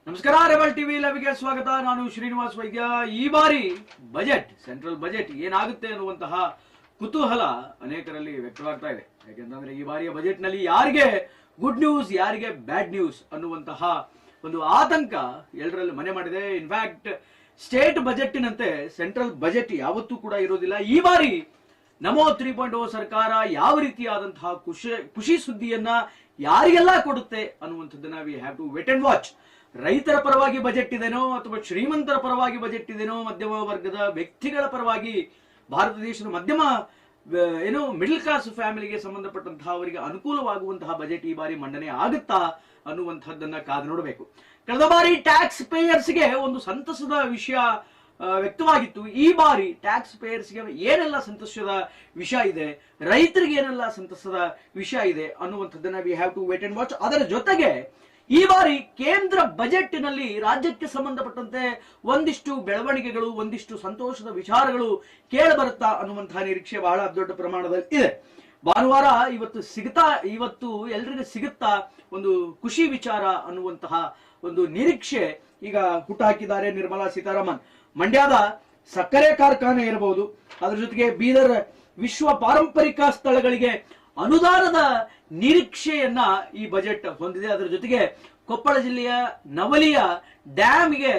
ನಮಸ್ಕಾರ rebel TV ಲೈವ್ಗೆ ಸ್ವಾಗತ. ನಾನು ಶ್ರೀನಿವಾಸ್ ವೈದ್ಯ. ಈ ಬಾರಿ ಬಜೆಟ್, ಸೆಂಟ್ರಲ್ ಬಜೆಟ್ ಏನಾಗುತ್ತೆ ಅನ್ನುವಂತಹ ಕುತೂಹಲ ಅನೇಕರಲ್ಲಿ ವ್ಯಕ್ತವಾಗ್ತಾ ಇದೆ. ಯಾಕೆಂತಂದ್ರೆ ಈ ಬಾರಿಯ ಬಜೆಟ್ ನಲ್ಲಿ ಯಾರಿಗೆ ಗುಡ್ ನ್ಯೂಸ್, ಯಾರಿಗೆ ಬ್ಯಾಡ್ ನ್ಯೂಸ್ ಅನ್ನುವಂತಹ ಒಂದು ಆತಂಕ ಎಲ್ಲರಲ್ಲಿ ಮನೆ ಮಾಡಿದೆ. ಇನ್ಫ್ಯಾಕ್ಟ್ ಸ್ಟೇಟ್ ಬಜೆಟ್ನಂತೆ ಸೆಂಟ್ರಲ್ ಬಜೆಟ್ ಯಾವತ್ತೂ ಕೂಡ ಇರೋದಿಲ್ಲ. ಈ ಬಾರಿ ನಮೋ 3.0 ಸರ್ಕಾರ ಯಾವ ರೀತಿಯಾದಂತಹ ಖುಷಿ ಸುದ್ದಿಯನ್ನ ಯಾರಿಗೆಲ್ಲ ಕೊಡುತ್ತೆ ಅನ್ನುವಂಥದ್ದನ್ನ we have to wait and watch. ರೈತರ ಪರವಾಗಿ ಬಜೆಟ್ ಇದೆನೋ ಅಥವಾ ಶ್ರೀಮಂತರ ಪರವಾಗಿ ಬಜೆಟ್ ಇದೆನೋ, ಮಧ್ಯಮ ವರ್ಗದ ವ್ಯಕ್ತಿಗಳ ಪರವಾಗಿ, ಭಾರತ ದೇಶದ ಮಧ್ಯಮ ಮಿಡಲ್ ಕ್ಲಾಸ್ ಫ್ಯಾಮಿಲಿಗೆ ಸಂಬಂಧಪಟ್ಟಂತಹ ಅವರಿಗೆ ಅನುಕೂಲವಾಗುವಂತಹ ಬಜೆಟ್ ಈ ಬಾರಿ ಮಂಡನೆ ಆಗುತ್ತಾ ಅನ್ನುವಂಥದ್ದನ್ನ ಕಾದು ನೋಡಬೇಕು. ಕಳೆದ ಬಾರಿ ಟ್ಯಾಕ್ಸ್ ಪೇಯರ್ಸ್ಗೆ ಒಂದು ಸಂತಸದ ವಿಷಯ ವ್ಯಕ್ತವಾಗಿತ್ತು. ಈ ಬಾರಿ ಟ್ಯಾಕ್ಸ್ ಪೇಯರ್ಸ್ಗೆ ಏನೆಲ್ಲ ಸಂತಸದ ವಿಷಯ ಇದೆ, ರೈತರಿಗೆ ಏನೆಲ್ಲ ಸಂತಸದ ವಿಷಯ ಇದೆ ಅನ್ನುವಂಥದ್ದನ್ನ we have to wait and watch. ಅದರ ಜೊತೆಗೆ ಈ ಬಾರಿ ಕೇಂದ್ರ ಬಜೆಟ್ ನಲ್ಲಿ ರಾಜ್ಯಕ್ಕೆ ಸಂಬಂಧಪಟ್ಟಂತೆ ಒಂದಿಷ್ಟು ಬೆಳವಣಿಗೆಗಳು, ಒಂದಿಷ್ಟು ಸಂತೋಷದ ವಿಚಾರಗಳು ಕೇಳಬರುತ್ತಾ ಅನ್ನುವಂತಹ ನಿರೀಕ್ಷೆ ಬಹಳ ದೊಡ್ಡ ಪ್ರಮಾಣದಲ್ಲಿ ಇದೆ. ಭಾನುವಾರ ಇವತ್ತು ಎಲ್ರಿಗೂ ಸಿಗುತ್ತಾ ಒಂದು ಖುಷಿ ವಿಚಾರ ಅನ್ನುವಂತಹ ಒಂದು ನಿರೀಕ್ಷೆ ಈಗ ಹುಟ್ಟುಹಾಕಿದ್ದಾರೆ ನಿರ್ಮಲಾ ಸೀತಾರಾಮನ್. ಮಂಡ್ಯದ ಸಕ್ಕರೆ ಕಾರ್ಖಾನೆ ಇರಬಹುದು, ಅದರ ಜೊತೆಗೆ ಬೀದರ್ ವಿಶ್ವ ಪಾರಂಪರಿಕ ಸ್ಥಳಗಳಿಗೆ ಅನುದಾನದ ನಿರೀಕ್ಷೆಯನ್ನ ಈ ಬಜೆಟ್ ಹೊಂದಿದೆ. ಅದರ ಜೊತೆಗೆ ಕೊಪ್ಪಳ ಜಿಲ್ಲೆಯ ನವಲಿಯ ಡ್ಯಾಮ್ಗೆ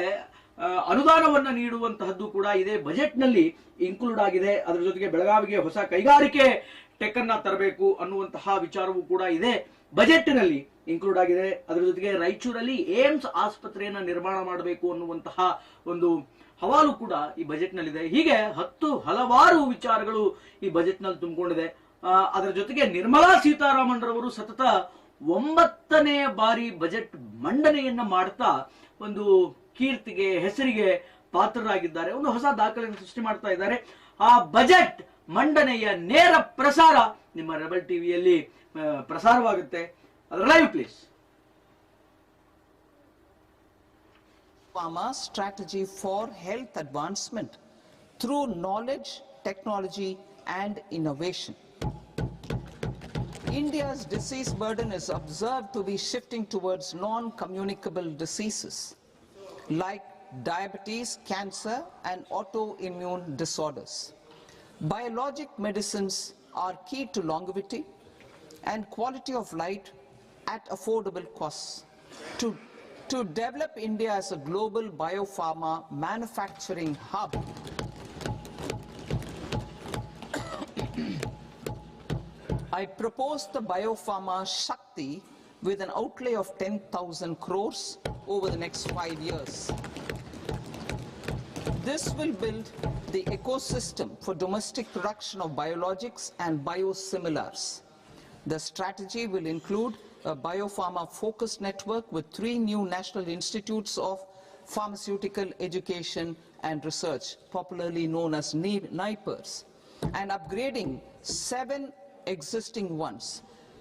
ಅನುದಾನವನ್ನ ನೀಡುವಂತಹದ್ದು ಕೂಡ ಇದೇ ಬಜೆಟ್ ನಲ್ಲಿ ಇನ್ಕ್ಲೂಡ್ ಆಗಿದೆ. ಅದರ ಜೊತೆಗೆ ಬೆಳಗಾವಿಗೆ ಹೊಸ ಕೈಗಾರಿಕೆ ಟೆಕ್ ಅನ್ನ ತರಬೇಕು ಅನ್ನುವಂತಹ ವಿಚಾರವೂ ಕೂಡ ಇದೆ ಬಜೆಟ್ ನಲ್ಲಿ ಇನ್ಕ್ಲೂಡ್ ಆಗಿದೆ. ಅದರ ಜೊತೆಗೆ ರಾಯಚೂರಲ್ಲಿ ಏಮ್ಸ್ ಆಸ್ಪತ್ರೆಯನ್ನ ನಿರ್ಮಾಣ ಮಾಡಬೇಕು ಅನ್ನುವಂತಹ ಒಂದು ಹವಾಲು ಕೂಡ ಈ ಬಜೆಟ್ ನಲ್ಲಿದೆ. ಹೀಗೆ ಹಲವಾರು ವಿಚಾರಗಳು ಈ ಬಜೆಟ್ ನಲ್ಲಿ ತುಂಬಿಕೊಂಡಿದೆ. ಅದರ ಜೊತೆಗೆ ನಿರ್ಮಲಾ ಸೀತಾರಾಮನ್ ರವರು ಸತತ 9ನೇ ಬಾರಿ ಬಜೆಟ್ ಮಂಡನೆಯನ್ನ ಮಾಡ್ತಾ ಒಂದು ಕೀರ್ತಿಗೆ, ಹೆಸರಿಗೆ ಪಾತ್ರರಾಗಿದ್ದಾರೆ. ಒಂದು ಹೊಸ ದಾಖಲೆಯನ್ನು ಸೃಷ್ಟಿ ಮಾಡ್ತಾ ಇದ್ದಾರೆ. ಆ ಬಜೆಟ್ ಮಂಡನೆಯ ನೇರ ಪ್ರಸಾರ ನಿಮ್ಮ ರೆಬಲ್ ಟಿವಿಯಲ್ಲಿ ಪ್ರಸಾರವಾಗುತ್ತೆ. ಅದರ live please. Pharma strategy for health advancement through knowledge, technology and innovation. India's disease burden is observed to be shifting towards non-communicable diseases like diabetes, cancer and autoimmune disorders. Biologic medicines are key to longevity and quality of life at affordable costs. To develop India as a global biopharma manufacturing hub, I propose the Biopharma Shakti with an outlay of 10,000 crores over the next 5 years. This will build the ecosystem for domestic production of biologics and biosimilars. The strategy will include a biopharma-focused network with 3 new national institutes of pharmaceutical education and research, popularly known as NIPERS, and upgrading 7 existing ones.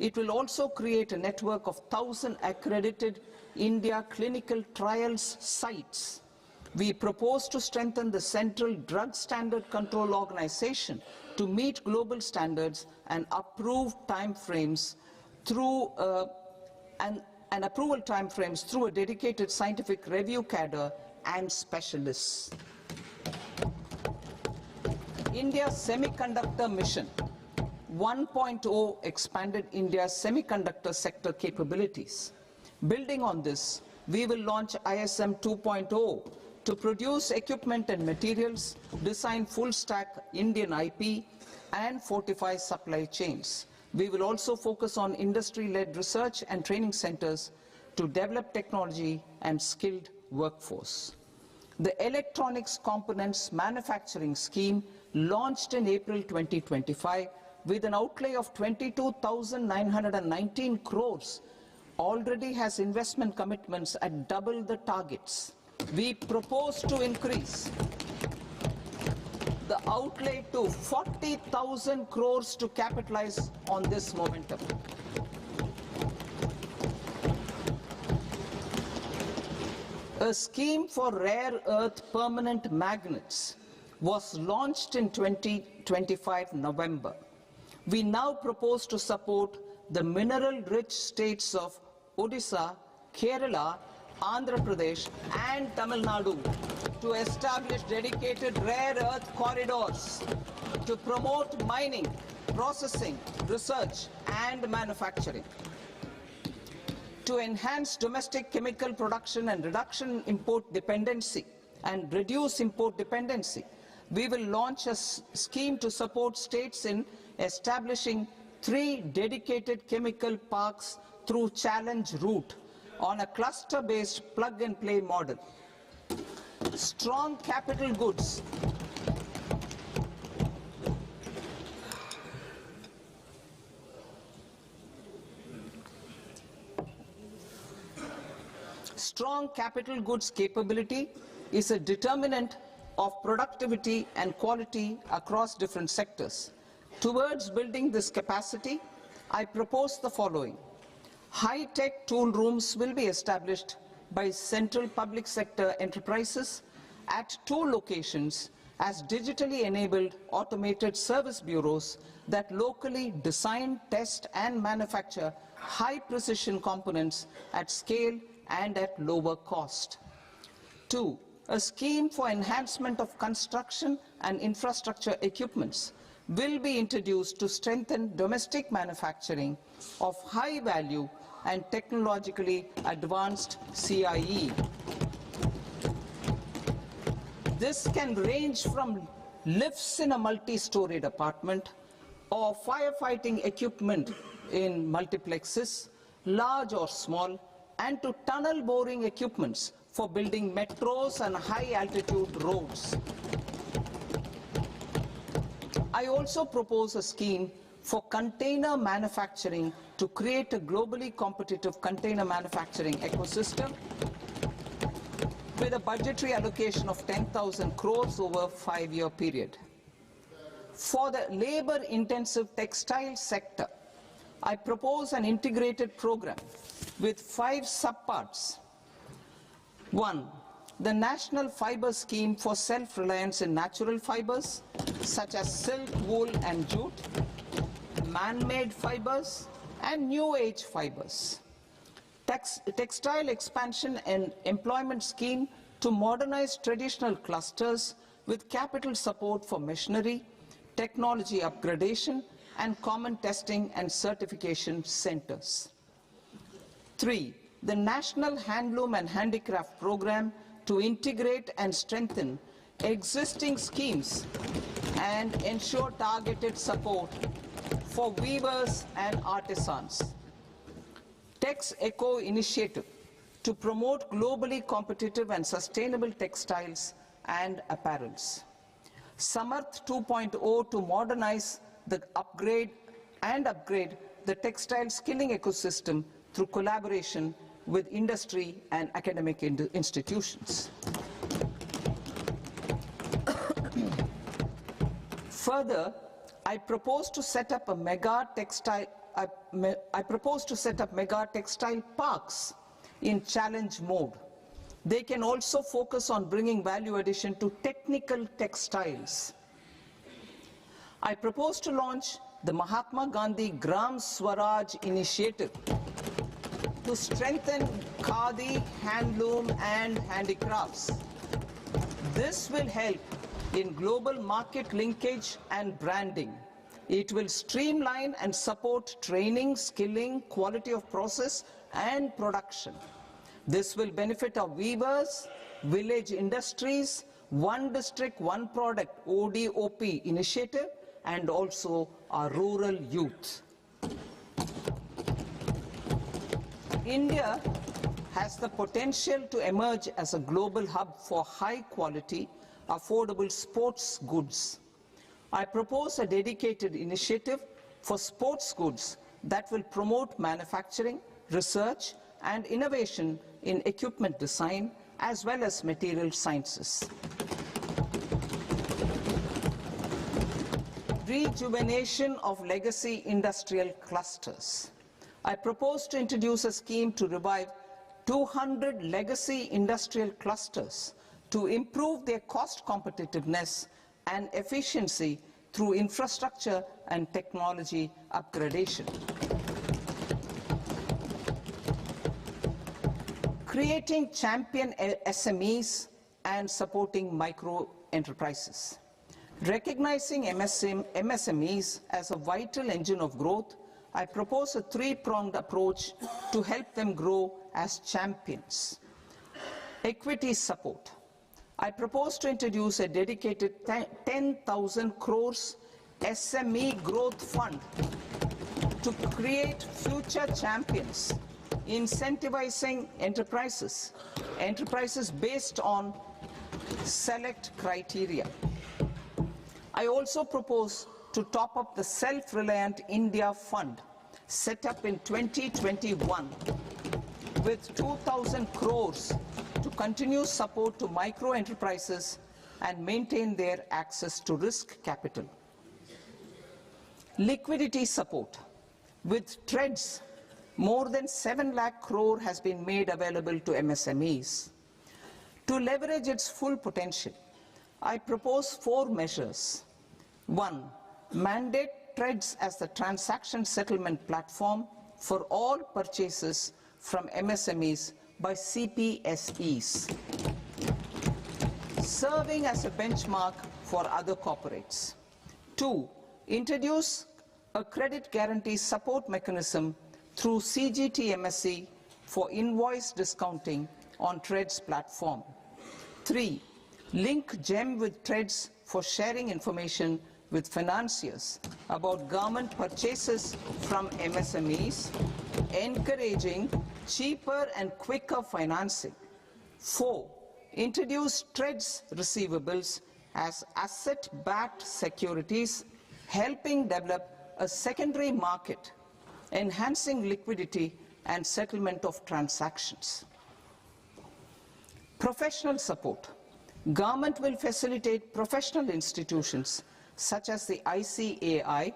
It will also create a network of 1,000 accredited India clinical trials sites. We propose to strengthen the Central Drug Standard Control Organization to meet global standards and approve timeframes through and approval timeframes through a dedicated scientific review cadre and specialists. India's semiconductor mission 1.0 expanded India's semiconductor sector capabilities. Building on this, we will launch ISM 2.0 to produce equipment and materials, design full-stack Indian IP, and fortify supply chains. We will also focus on industry-led research and training centers to develop technology and skilled workforce. The Electronics Components Manufacturing Scheme, launched in April 2025, with an outlay of 22,919 crores, already has investment commitments at double the targets. We propose to increase the outlay to 40,000 crores to capitalize on this momentum. A scheme for rare earth permanent magnets was launched in 2025 November. We now propose to support the mineral-rich states of Odisha, Kerala, Andhra Pradesh and Tamil Nadu to establish dedicated rare earth corridors to promote mining, processing, research and manufacturing. To enhance domestic chemical production and reduction import dependency and reduce import dependency, we will launch a scheme to support states in establishing 3 dedicated chemical parks through challenge route on a cluster-based plug-and-play model. Strong capital goods Strong capital goods capability is a determinant of productivity and quality across different sectors. Towards building this capacity, I propose the following. High-tech tool rooms will be established by central public sector enterprises at 2 locations as digitally enabled automated service bureaus that locally design, test and manufacture high-precision components at scale and at lower cost. 2. A scheme for enhancement of construction and infrastructure equipments will be introduced to strengthen domestic manufacturing of high value and technologically advanced CIE. This can range from lifts in a multi-storied apartment or firefighting equipment in multiplexes, large or small, and to tunnel boring equipments for building metros and high-altitude roads. I also propose a scheme for container manufacturing to create a globally competitive container manufacturing ecosystem with a budgetary allocation of 10,000 crores over a 5-year period. For the labor-intensive textile sector, I propose an integrated program with 5 subparts. 1. The National Fiber Scheme for self-reliance in natural fibers, such as silk, wool and jute, man-made fibers and new-age fibers. Textile expansion and employment scheme to modernize traditional clusters with capital support for machinery, technology upgradation and common testing and certification centers. 3. The National Handloom and Handicraft Program to integrate and strengthen existing schemes and ensure targeted support for weavers and artisans. Tex Eco Initiative to promote globally competitive and sustainable textiles and apparels. Samarth 2.0 to modernize the upgrade the textile skilling ecosystem through collaboration with industry and academic institutions. Further, I propose to set up mega textile parks in challenge mode. They can also focus on bringing value addition to technical textiles. I propose to launch the Mahatma Gandhi Gram Swaraj initiative to strengthen khadi, handloom and handicrafts. This will help in global market linkage and branding. It will streamline and support training, skilling, quality of process and production. This will benefit our weavers, village industries, One District, One Product ODOP initiative and also our rural youth. India has the potential to emerge as a global hub for high quality, affordable sports goods. I propose a dedicated initiative for sports goods that will promote manufacturing, research and innovation in equipment design as well as material sciences. Rejuvenation of legacy industrial clusters. I propose to introduce a scheme to revive 200 legacy industrial clusters to improve their cost competitiveness and efficiency through infrastructure and technology upgradation. creating champion SMEs and supporting micro enterprises. Recognizing MSMEs as a vital engine of growth, I propose a three-pronged approach to help them grow as champions. Equity support. I propose to introduce a dedicated 10,000 crores SME growth fund to create future champions, incentivizing enterprises based on select criteria. I also propose to top up the Self-Reliant India Fund set up in 2021 with 2,000 crores to continue support to micro enterprises and maintain their access to risk capital. Liquidity support. With TREDS, more than 7 lakh crore has been made available to MSMEs. To leverage its full potential, I propose 4 measures. 1. Mandate TREDS as the transaction settlement platform for all purchases from MSMEs by CPSEs, serving as a benchmark for other corporates. 2. Introduce a credit guarantee support mechanism through CGTMSE for invoice discounting on TREDS platform. 3. Link GEM with TREDS for sharing information with financiers about government purchases from MSMEs, encouraging cheaper and quicker financing. 4. Introduce TREDS receivables as asset-backed securities, helping develop a secondary market, enhancing liquidity and settlement of transactions. Professional support. Government will facilitate professional institutions such as the ICAI,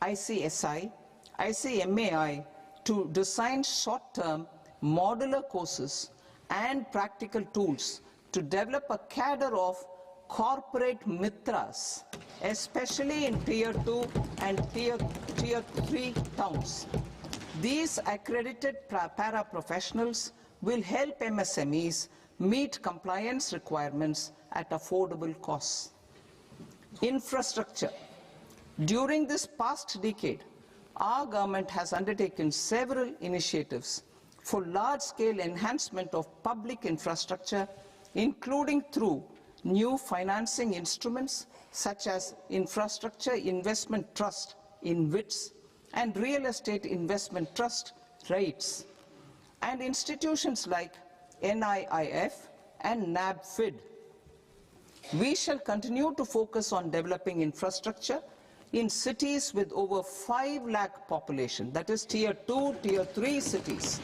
ICSI, ICMAI to design short-term modular courses and practical tools to develop a cadre of corporate mitras, especially in Tier 2 and Tier 3 towns. These accredited para-professionals will help MSMEs meet compliance requirements at affordable costs. Infrastructure. During this past decade, our government has undertaken several initiatives for large-scale enhancement of public infrastructure, including through new financing instruments such as Infrastructure Investment Trust (InvITs) and Real Estate Investment Trust (REITs), and institutions like NIIF and NABFID. We shall continue to focus on developing infrastructure in cities with over 5 lakh population, that is Tier 2, Tier 3 cities,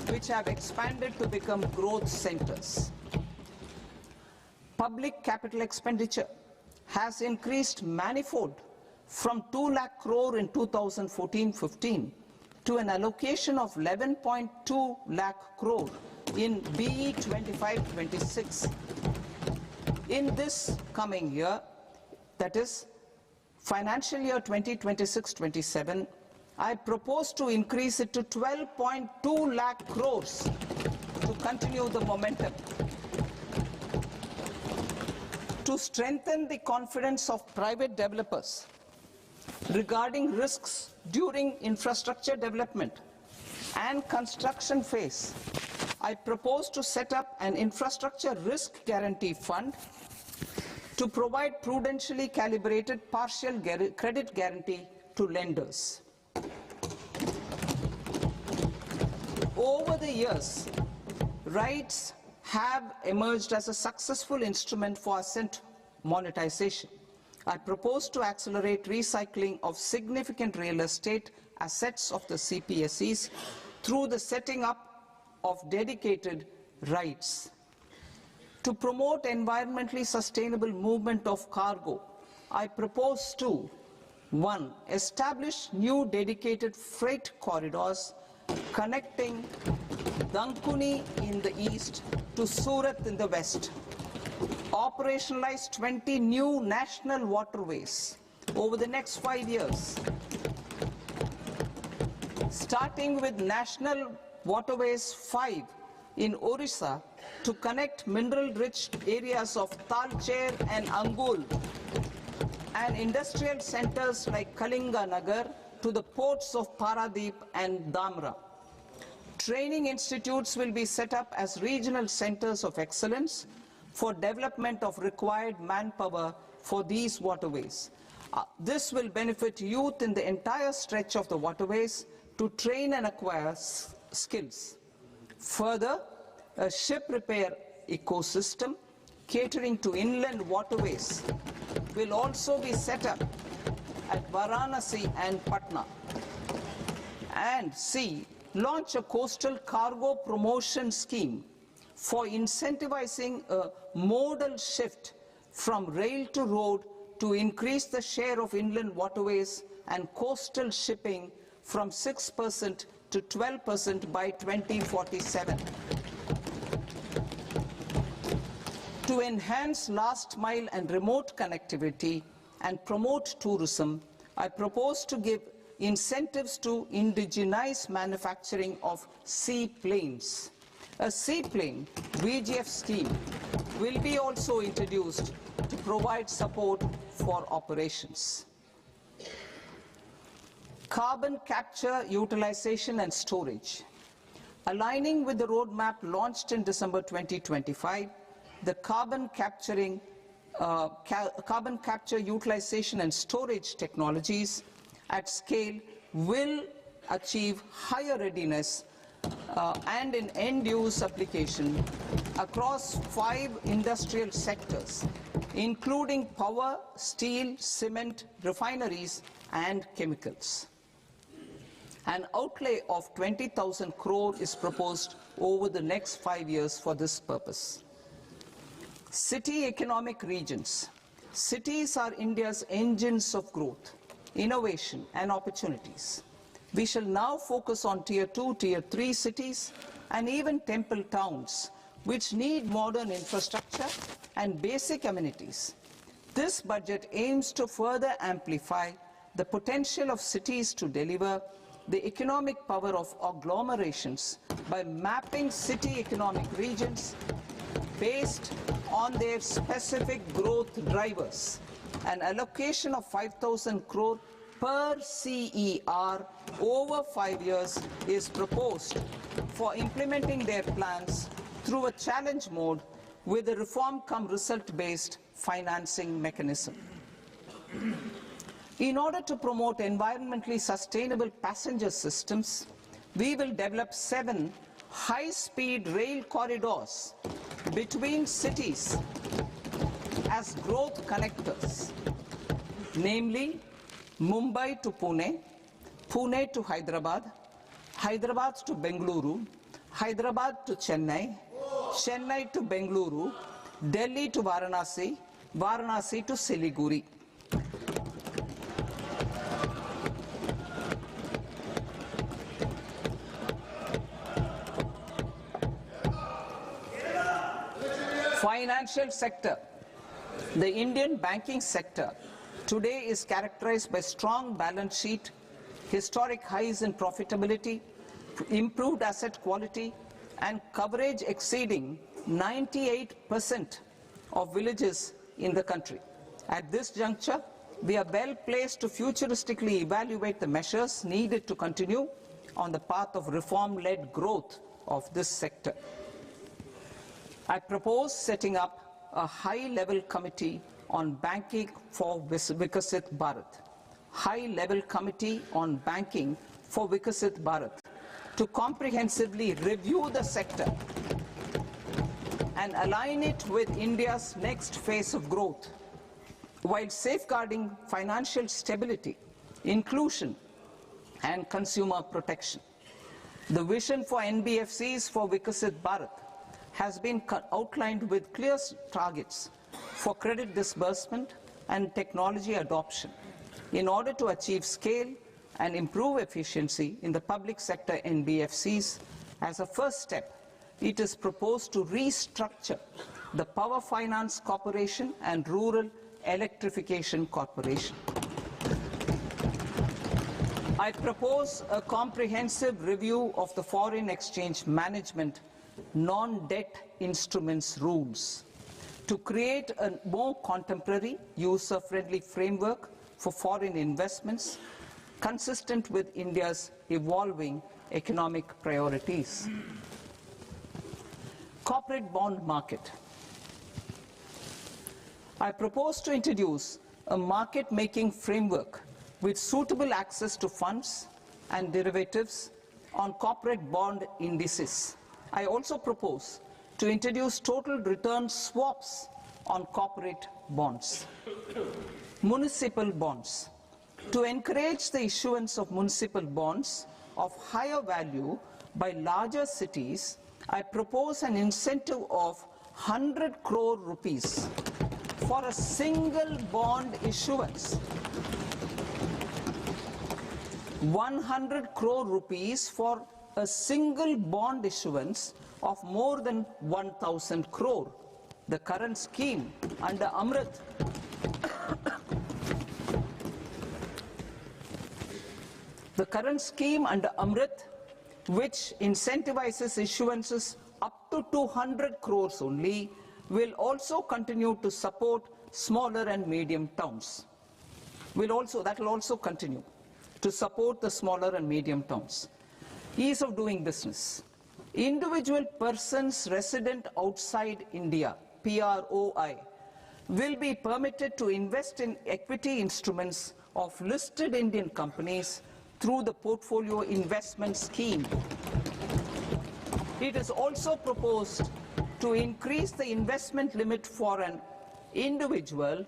which have expanded to become growth centers. Public capital expenditure has increased manifold from 2 lakh crore in 2014-15 to an allocation of 11.2 lakh crore in BE 25-26. In this coming year, that is financial year 2026-27, I propose to increase it to 12.2 lakh crores to continue the momentum. To strengthen the confidence of private developers regarding risks during infrastructure development and construction phase, I propose to set up an infrastructure risk guarantee fund to provide prudentially calibrated partial credit guarantee to lenders. Over the years, REITs have emerged as a successful instrument for asset monetization. I propose to accelerate recycling of significant real estate assets of the CPSEs through the setting up of dedicated REITs. To promote environmentally sustainable movement of cargo, I propose to 1. Establish new dedicated freight corridors connecting Dankuni in the east to Surat in the west. Operationalize 20 new national waterways over the next 5 years, starting with National Waterways 5 in Orissa to connect mineral-rich areas of Talcher and Angul and industrial centers like Kalinga Nagar to the ports of Paradeep and Dhamra. Training institutes will be set up as regional centers of excellence for development of required manpower for these waterways. This will benefit youth in the entire stretch of the waterways to train and acquire skills. Further, a ship repair ecosystem catering to inland waterways will also be set up at Varanasi and Patna. And C, launch a coastal cargo promotion scheme for incentivizing a modal shift from rail to road to increase the share of inland waterways and coastal shipping from 6% to 12% by 2047. To enhance last mile and remote connectivity and promote tourism, I propose to give incentives to indigenize manufacturing of seaplanes. A seaplane VGF scheme will be also introduced to provide support for operations. Carbon capture, utilization and storage. Aligning with the roadmap launched in December 2025, the carbon capture, utilization and storage technologies at scale will achieve higher readiness and in end-use application across 5 industrial sectors, including power, steel, cement, refineries, and chemicals. An outlay of 20,000 crore is proposed over the next 5 years for this purpose. City economic regions. Cities are India's engines of growth, innovation, and opportunities. We shall now focus on Tier 2, Tier 3 cities, and even temple towns, which need modern infrastructure and basic amenities. This budget aims to further amplify the potential of cities to deliver the economic power of agglomerations by mapping city economic regions based on their specific growth drivers. An allocation of 5,000 crore per CER over 5 years is proposed for implementing their plans through a challenge mode with a reform-cum-result-based financing mechanism. In order to promote environmentally sustainable passenger systems, we will develop 7 high-speed rail corridors between cities as growth connectors, namely Mumbai to Pune, Pune to Hyderabad, Hyderabad to Bengaluru, Hyderabad to Chennai, Chennai to Bengaluru, Delhi to Varanasi, Varanasi to Siliguri. Financial sector. The Indian banking sector today is characterized by strong balance sheet, historic highs in profitability, improved asset quality, and coverage exceeding 98% of villages in the country. At this juncture, we are well placed to futuristically evaluate the measures needed to continue on the path of reform-led growth of this sector. I propose setting up a high-level committee on banking for Vikasit Bharat, high-level committee on banking for Vikasit Bharat, to comprehensively review the sector and align it with India's next phase of growth, while safeguarding financial stability, inclusion, and consumer protection. The vision for NBFCs for Vikasit Bharat has been outlined with clear targets for credit disbursement and technology adoption in order to achieve scale and improve efficiency in the public sector NBFCs. As a first step, it is proposed to restructure the Power Finance Corporation and Rural Electrification Corporation. I propose a comprehensive review of the foreign exchange management non-debt instruments rules to create a more contemporary, user-friendly framework for foreign investments consistent with India's evolving economic priorities. Corporate bond market. I propose to introduce a market-making framework with suitable access to funds and derivatives on corporate bond indices. I also propose to introduce total return swaps on corporate bonds. Municipal bonds. To encourage the issuance of municipal bonds of higher value by larger cities, I propose an incentive of 100 crore rupees for a single bond issuance. 100 crore rupees for a single bond issuance of more than 1,000 crore. The current scheme under Amrit which incentivizes issuances up to 200 crores only, will also continue to support smaller and medium towns. That will also continue to support the smaller and medium towns. Ease of doing business. Individual persons resident outside India, PROI, will be permitted to invest in equity instruments of listed Indian companies through the Portfolio Investment Scheme. It is also proposed to increase the investment limit for an individual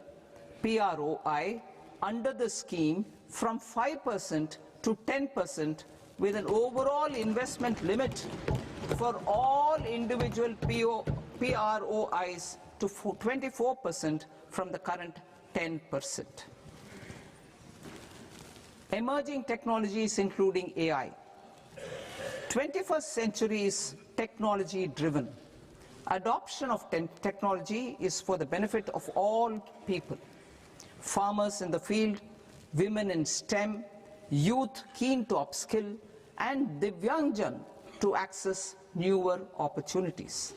PROI under the scheme from 5% to 10%, with an overall investment limit for all individual PROIs to 24% from the current 10%. Emerging technologies including AI. 21st century is technology driven. Adoption of technology is for the benefit of all people. Farmers in the field, women in STEM, youth keen to upskill, and Divyangjan to access newer opportunities.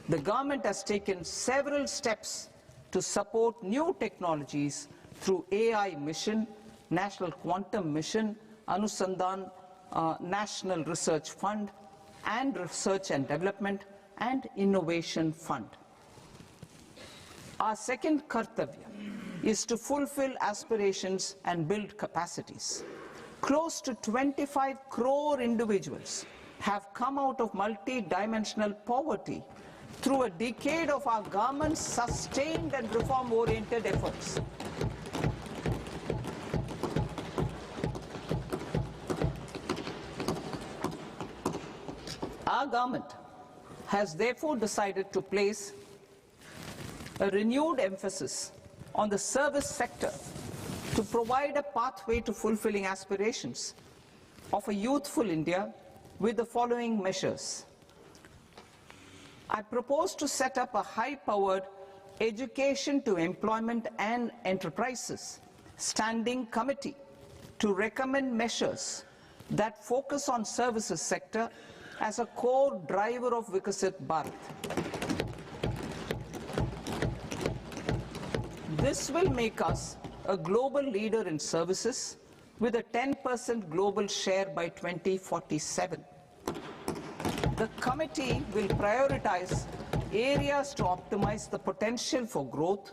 The government has taken several steps to support new technologies through AI Mission, National Quantum Mission, Anusandhan National Research Fund, and Research and Development and Innovation Fund. Our second kartavya is to fulfill aspirations and build capacities. Close to 25 crore individuals have come out of multi-dimensional poverty through a decade of our government's sustained and reform-oriented efforts. Our government has therefore decided to place a renewed emphasis on the service sector to provide a pathway to fulfilling aspirations of a youthful India with the following measures. I propose to set up a high-powered Education to Employment and Enterprises Standing Committee to recommend measures that focus on services sector as a core driver of Vikasit Bharat. This will make us a global leader in services with a 10% global share by 2047. The committee will prioritize areas to optimize the potential for growth,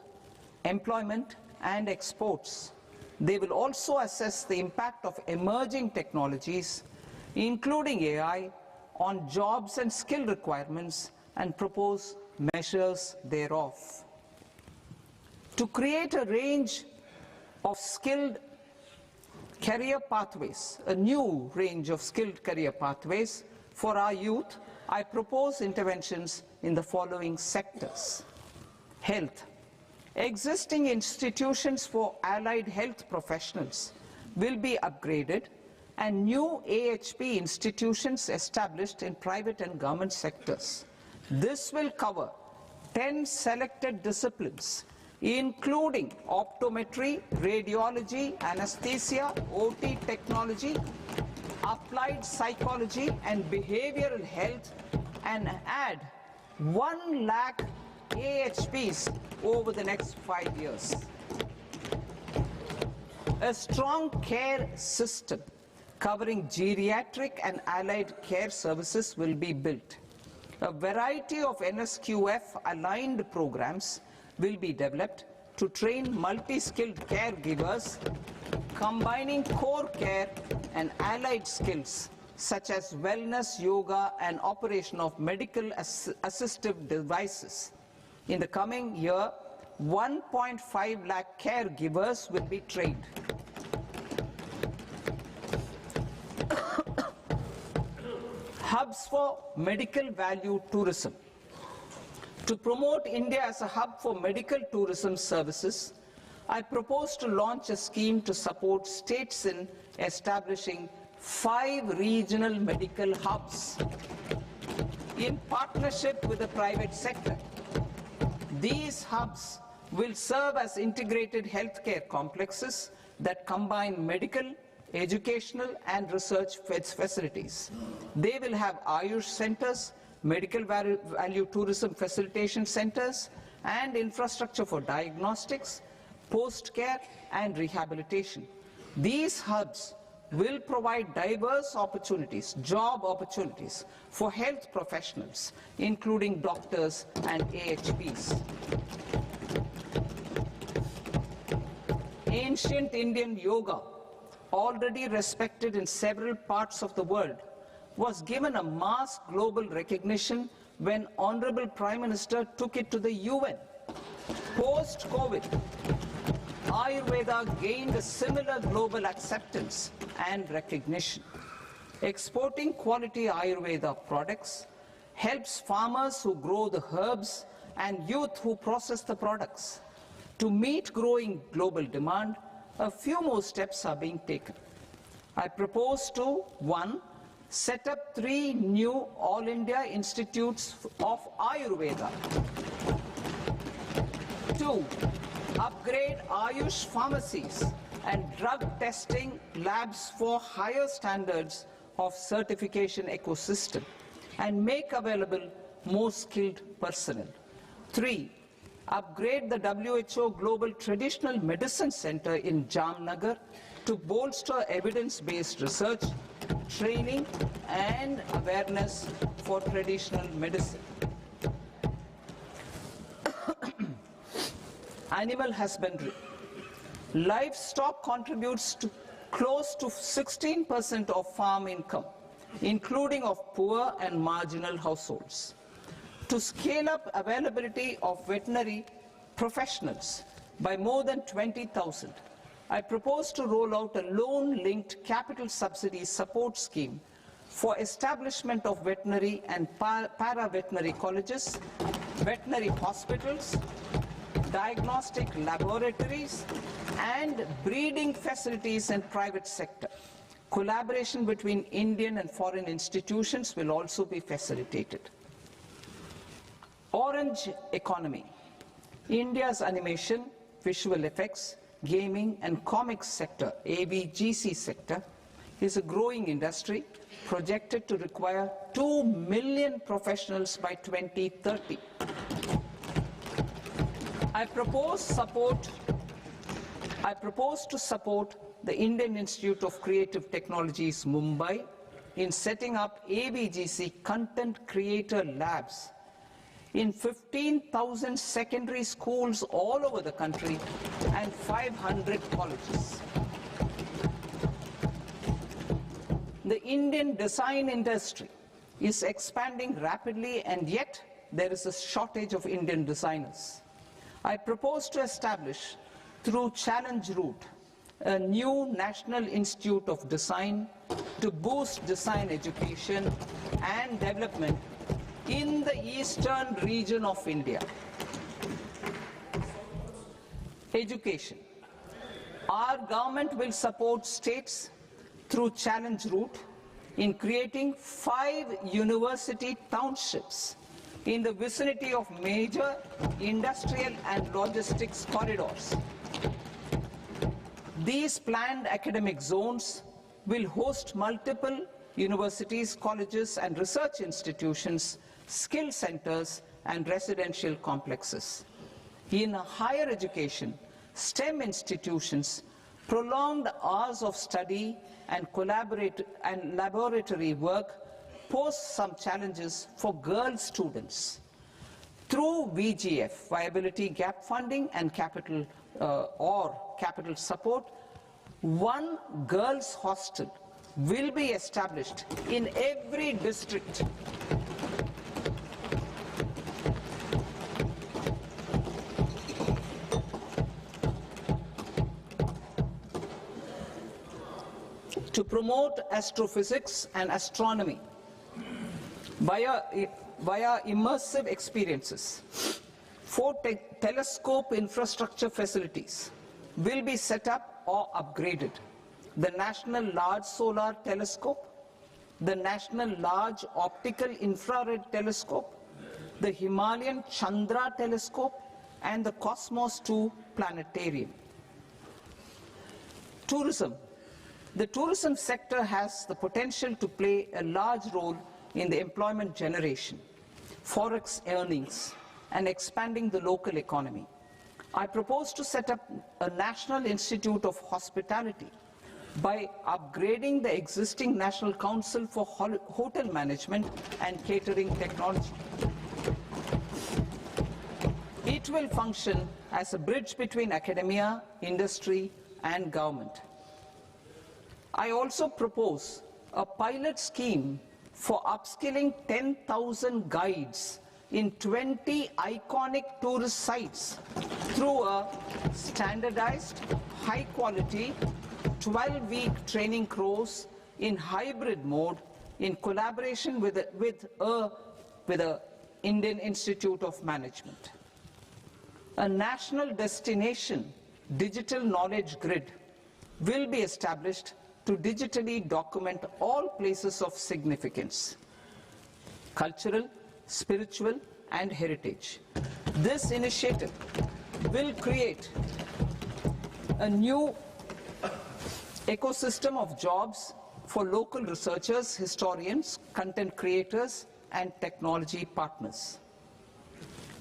employment, and exports. They will also assess the impact of emerging technologies, including AI, on jobs and skill requirements and propose measures thereof. To create a range of skilled career pathways, a new range of skilled career pathways for our youth, I propose interventions in the following sectors. Health. Existing institutions for allied health professionals will be upgraded and new AHP institutions established in private and government sectors. This will cover 10 selected disciplines, including optometry, radiology, anesthesia, OT technology, applied psychology and behavioral health, and add 1 lakh AHPs over the next 5 years. A strong care system covering geriatric and allied care services will be built. A variety of NSQF-aligned programs will be developed to train multi-skilled caregivers, combining core care and allied skills such as wellness, yoga, and operation of medical assistive devices. In the coming year, 1.5 lakh caregivers will be trained. Hubs for medical value tourism. To promote India as a hub for medical tourism services, I propose to launch a scheme to support states in establishing 5 regional medical hubs in partnership with the private sector. These hubs will serve as integrated healthcare complexes that combine medical, educational, and research facilities. They will have Ayush centers, medical value tourism facilitation centers, and infrastructure for diagnostics, post-care, and rehabilitation. These hubs will provide diverse opportunities, job opportunities for health professionals, including doctors and AHPs. Ancient Indian yoga, already respected in several parts of the world, was given a mass global recognition when Honorable Prime Minister took it to the UN. Post-COVID, Ayurveda gained a similar global acceptance and recognition. Exporting quality Ayurveda products helps farmers who grow the herbs and youth who process the products. To meet growing global demand, a few more steps are being taken. I propose to, 1, set up 3 new All India Institutes of Ayurveda. 2, upgrade Ayush pharmacies and drug testing labs for higher standards of certification ecosystem and make available more skilled personnel. 3, upgrade the WHO Global Traditional Medicine Center in Jamnagar to bolster evidence-based research, training, and awareness for traditional medicine. Animal husbandry. Livestock contributes to close to 16% of farm income, including of poor and marginal households. To scale up availability of veterinary professionals by more than 20,000, I propose to roll out a loan-linked capital subsidy support scheme for establishment of veterinary and para-veterinary colleges, veterinary hospitals, diagnostic laboratories, and breeding facilities in private sector. Collaboration between Indian and foreign institutions will also be facilitated. Orange economy. India's animation, visual effects, gaming and comics sector, AVGC sector, is a growing industry projected to require 2 million professionals by 2030. I propose to support the Indian Institute of Creative Technologies, Mumbai, in setting up AVGC content creator labs in 15,000 secondary schools all over the country and 500 colleges. The Indian design industry is expanding rapidly, and yet there is a shortage of Indian designers. I propose to establish, through Challenge Route, a new National Institute of Design to boost design education and development in the eastern region of India. Education. Our government will support states through Challenge Route in creating 5 university townships in the vicinity of major industrial and logistics corridors. These planned academic zones will host multiple universities, colleges, and research institutions skill centers, and residential complexes. In higher education, STEM institutions, prolonged hours of study and laboratory work pose some challenges for girl students. Through VGF, Viability Gap Funding and capital support, one girls' hostel will be established in every district. To promote astrophysics and astronomy via immersive experiences. 4 telescope infrastructure facilities will be set up or upgraded. The National Large Solar Telescope, the National Large Optical Infrared Telescope, the Himalayan Chandra Telescope, and the Cosmos 2 Planetarium. Tourism. The tourism sector has the potential to play a large role in the employment generation, forex earnings, and expanding the local economy. I propose to set up a National Institute of Hospitality by upgrading the existing National Council for Hotel Management and Catering Technology. It will function as a bridge between academia, industry, and government. I also propose a pilot scheme for upskilling 10,000 guides in 20 iconic tourist sites through a standardized, high-quality, 12-week training course in hybrid mode in collaboration with the Indian Institute of Management. A national destination digital knowledge grid will be established to digitally document all places of significance, cultural, spiritual, and heritage. This initiative will create a new ecosystem of jobs for local researchers, historians, content creators, and technology partners.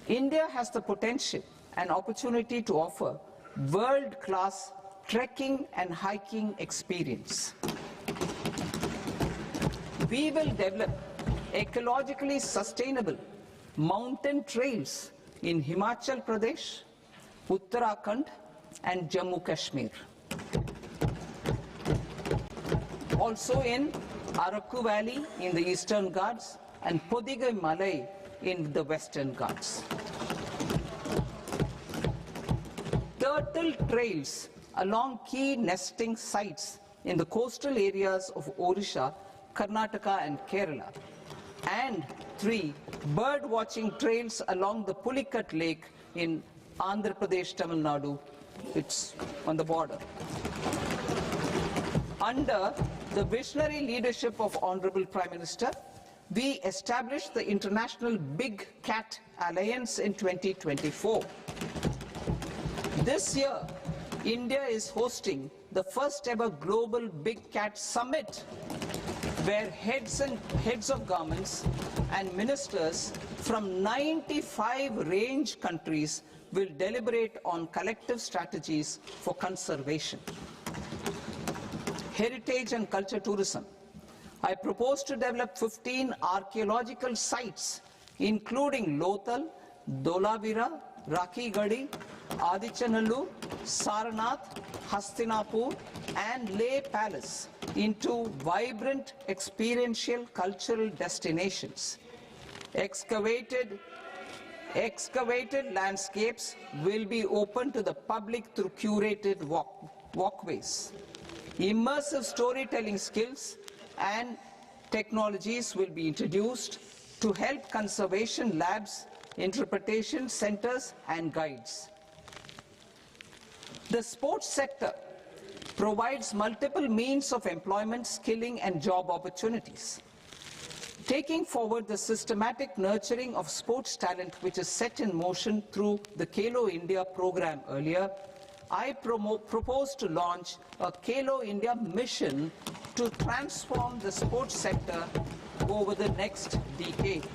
India has the potential and opportunity to offer world-class trekking and hiking experience. We will develop ecologically sustainable mountain trails in Himachal Pradesh, Uttarakhand, and Jammu Kashmir. Also in Araku Valley in the Eastern Ghats and Podigai Malai in the Western Ghats. Turtle trails along key nesting sites in the coastal areas of Odisha, Karnataka, and Kerala. And 3 bird watching trails along the Pulikat Lake in Andhra Pradesh, Tamil Nadu. It's on the border. Under the visionary leadership of Honorable Prime Minister, we established the International Big Cat Alliance in 2024. This year, India is hosting the first ever Global Big Cat Summit, where heads of governments and ministers from 95 range countries will deliberate on collective strategies for conservation. Heritage and culture tourism. I propose to develop 15 archaeological sites, including Lothal, Dholavira, Rakhi Gadi, Adichanallur, Sarnath, Hastinapur, and Leh Palace into vibrant experiential cultural destinations. Excavated landscapes will be open to the public through curated walkways. Immersive storytelling skills and technologies will be introduced to help conservation labs, interpretation centers, and guides. The sports sector provides multiple means of employment, skilling, and job opportunities. Taking forward the systematic nurturing of sports talent, which is set in motion through the Khelo India program earlier, I propose to launch a Khelo India mission to transform the sports sector over the next decade.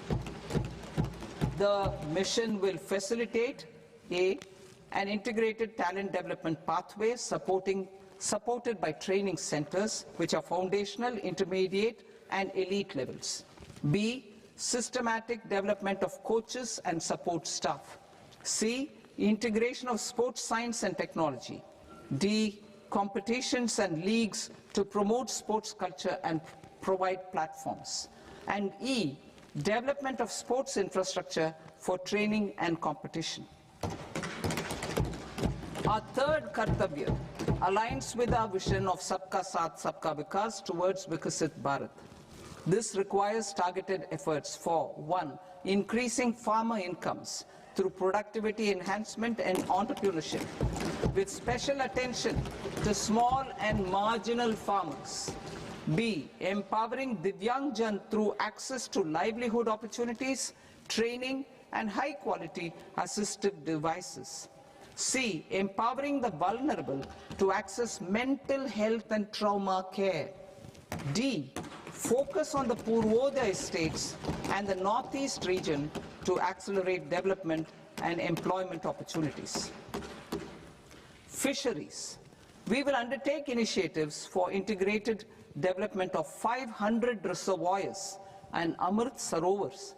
The mission will facilitate an integrated talent development pathway supported by training centers which are foundational, intermediate and elite levels. B, systematic development of coaches and support staff. C, integration of sports science and technology. D, competitions and leagues to promote sports culture and provide platforms. And E, development of sports infrastructure for training and competition. Our third Kartavya aligns with our vision of Sabka Saath, Sabka Vikas towards Vikasit Bharat. This requires targeted efforts for 1. Increasing farmer incomes through productivity enhancement and entrepreneurship, with special attention to small and marginal farmers. B. Empowering Divyangjan through access to livelihood opportunities, training and high-quality assistive devices. C. Empowering the vulnerable to access mental health and trauma care. D. Focus on the Purvodaya states and the Northeast region to accelerate development and employment opportunities. Fisheries. We will undertake initiatives for integrated development of 500 reservoirs and Amrit Sarovars.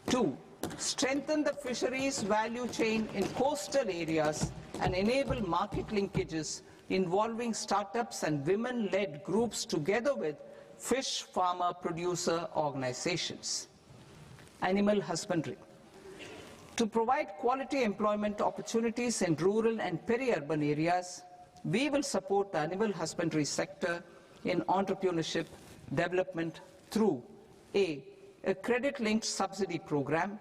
2. Strengthen the fisheries value chain in coastal areas and enable market linkages involving startups and women-led groups together with fish farmer producer organizations. Animal husbandry. To provide quality employment opportunities in rural and peri-urban areas, we will support the animal husbandry sector in entrepreneurship development through A. A credit-linked subsidy program.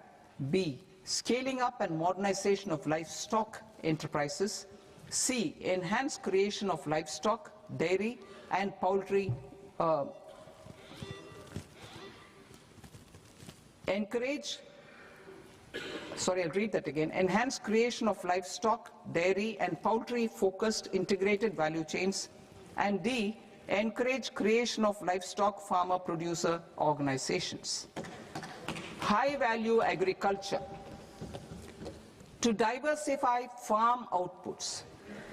B. Scaling up and modernization of livestock enterprises. C. Enhanced creation of livestock, dairy and poultry. I'll read that again. Enhanced creation of livestock, dairy and poultry-focused integrated value chains. And D. Encourage creation of livestock farmer-producer organizations. High-value agriculture. To diversify farm outputs,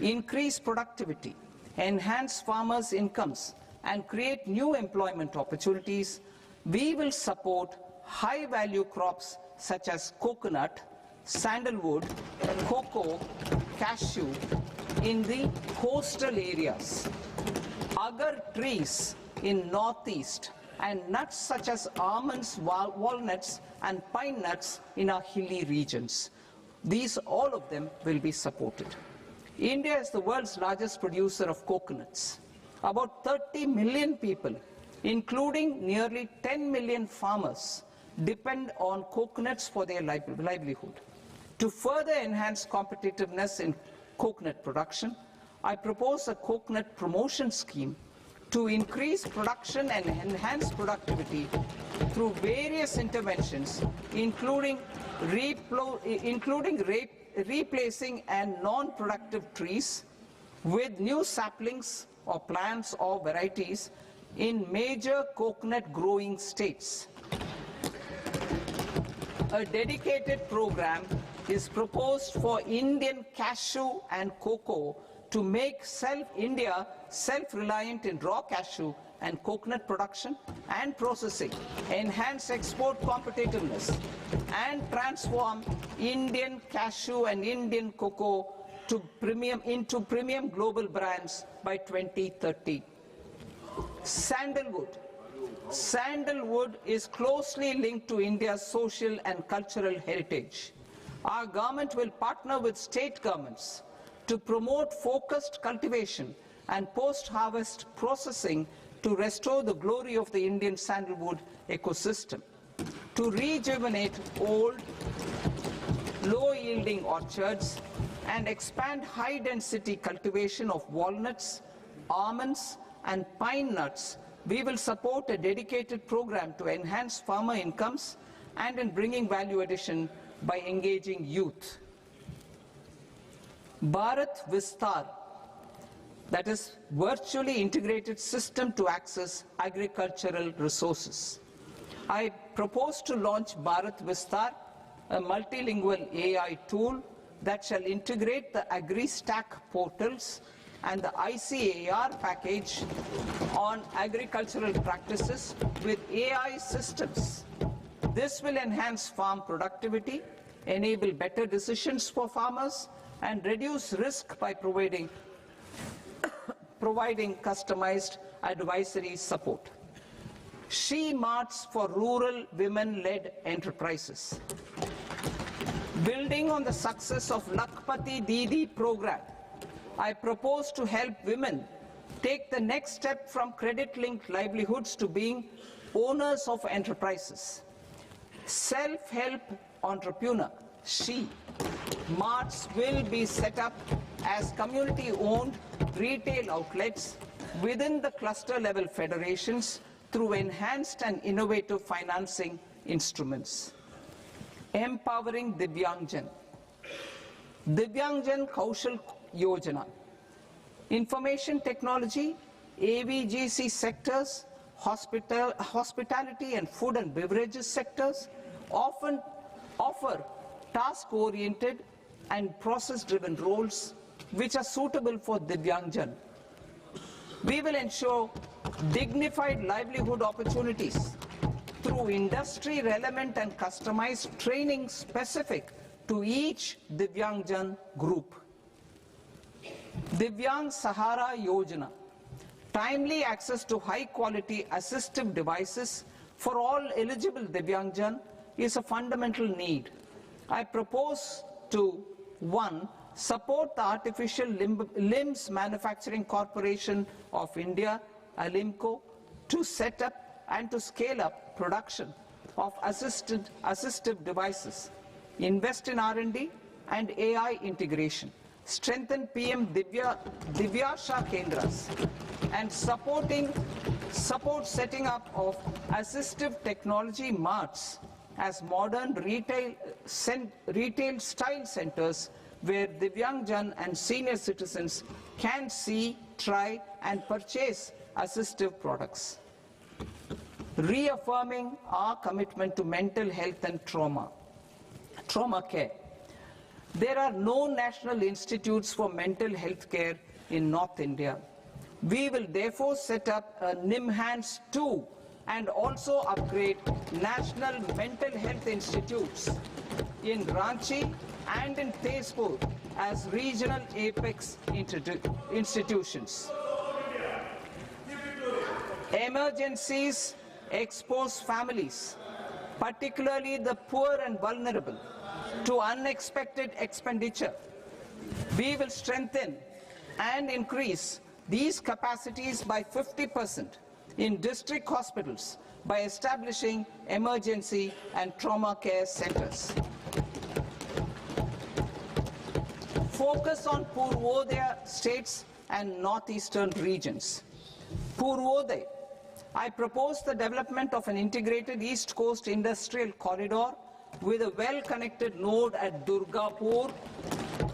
increase productivity, enhance farmers' incomes, and create new employment opportunities, we will support high-value crops such as coconut, sandalwood, cocoa, cashew in the coastal areas, agar trees in northeast, and nuts such as almonds, walnuts, and pine nuts in our hilly regions. These, all of them, will be supported. India is the world's largest producer of coconuts. About 30 million people, including nearly 10 million farmers, depend on coconuts for their livelihood. To further enhance competitiveness in coconut production, I propose a coconut promotion scheme to increase production and enhance productivity through various interventions, including replacing and non-productive trees with new saplings or plants or varieties in major coconut growing states. A dedicated program is proposed for Indian cashew and cocoa to make India self-reliant in raw cashew and coconut production and processing, enhance export competitiveness, and transform Indian cashew and Indian cocoa into premium global brands by 2030. Sandalwood. Sandalwood is closely linked to India's social and cultural heritage. Our government will partner with state governments to promote focused cultivation and post-harvest processing to restore the glory of the Indian sandalwood ecosystem, to rejuvenate old, low-yielding orchards, and expand high-density cultivation of walnuts, almonds, and pine nuts. We will support a dedicated program to enhance farmer incomes and in bringing value addition by engaging youth. Bharat Vistar, that is virtually integrated system to access agricultural resources. I propose to launch Bharat Vistar, a multilingual AI tool that shall integrate the AgriStack portals and the ICAR package on agricultural practices with AI systems. This will enhance farm productivity, enable better decisions for farmers, and reduce risk by providing customized advisory support. She Marts for rural women-led enterprises. Building on the success of Lakpati Didi program, I propose to help women take the next step from credit-linked livelihoods to being owners of enterprises. Self-help entrepreneur, She Marts will be set up as community-owned retail outlets within the cluster-level federations through enhanced and innovative financing instruments. Empowering Divyangjan. Divyangjan Kaushal Yojana. Information technology, AVGC sectors, hospitality and food and beverages sectors often offer task-oriented and process-driven roles which are suitable for Divyangjan. We will ensure dignified livelihood opportunities through industry-relevant and customized training specific to each Divyangjan group. Divyang Sahara Yojana. Timely access to high-quality assistive devices for all eligible Divyangjan is a fundamental need. I propose to 1. Support the Artificial Limbs Manufacturing Corporation of India, ALIMCO, to set up and to scale up production of assistive devices, invest in R&D and AI integration, strengthen PM Divyasha Kendras, and support setting up of assistive technology marts as modern retail style centers where Divyangjan and senior citizens can see, try and purchase assistive products. Reaffirming our commitment to mental health and trauma care. There are no national institutes for mental health care in North India. We will therefore set up a NIMHANS 2 and also upgrade national mental health institutes in Ranchi and in Tezpur as regional apex institutions. Emergencies expose families, particularly the poor and vulnerable, to unexpected expenditure. We will strengthen and increase these capacities by 50% in district hospitals by establishing emergency and trauma care centers. Focus on Purvodaya states and northeastern regions. Purvodaya. I propose the development of an integrated East Coast industrial corridor with a well-connected node at Durgapur,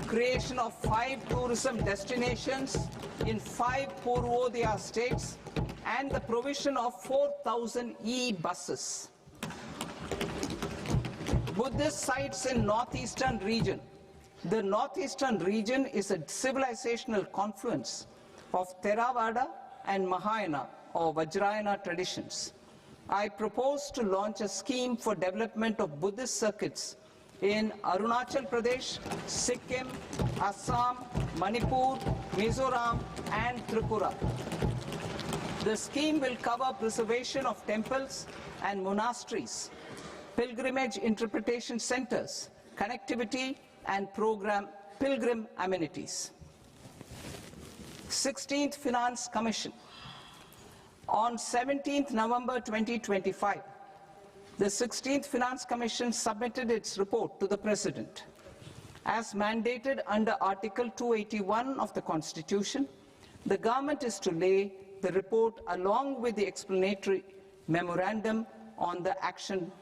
creation of 5 tourism destinations in 5 Purvodaya states, and the provision of 4,000 e-buses. Buddhist sites in northeastern region. The northeastern region is a civilizational confluence of Theravada and Mahayana or Vajrayana traditions. I propose to launch a scheme for development of Buddhist circuits in Arunachal Pradesh, Sikkim, Assam, Manipur, Mizoram and Tripura. The scheme will cover preservation of temples and monasteries, pilgrimage interpretation centers, connectivity and pilgrim amenities. 16th Finance Commission. On 17th November 2025, the 16th Finance Commission submitted its report to the President. As mandated under Article 281 of the Constitution, the government is to lay the report along with the explanatory memorandum on the action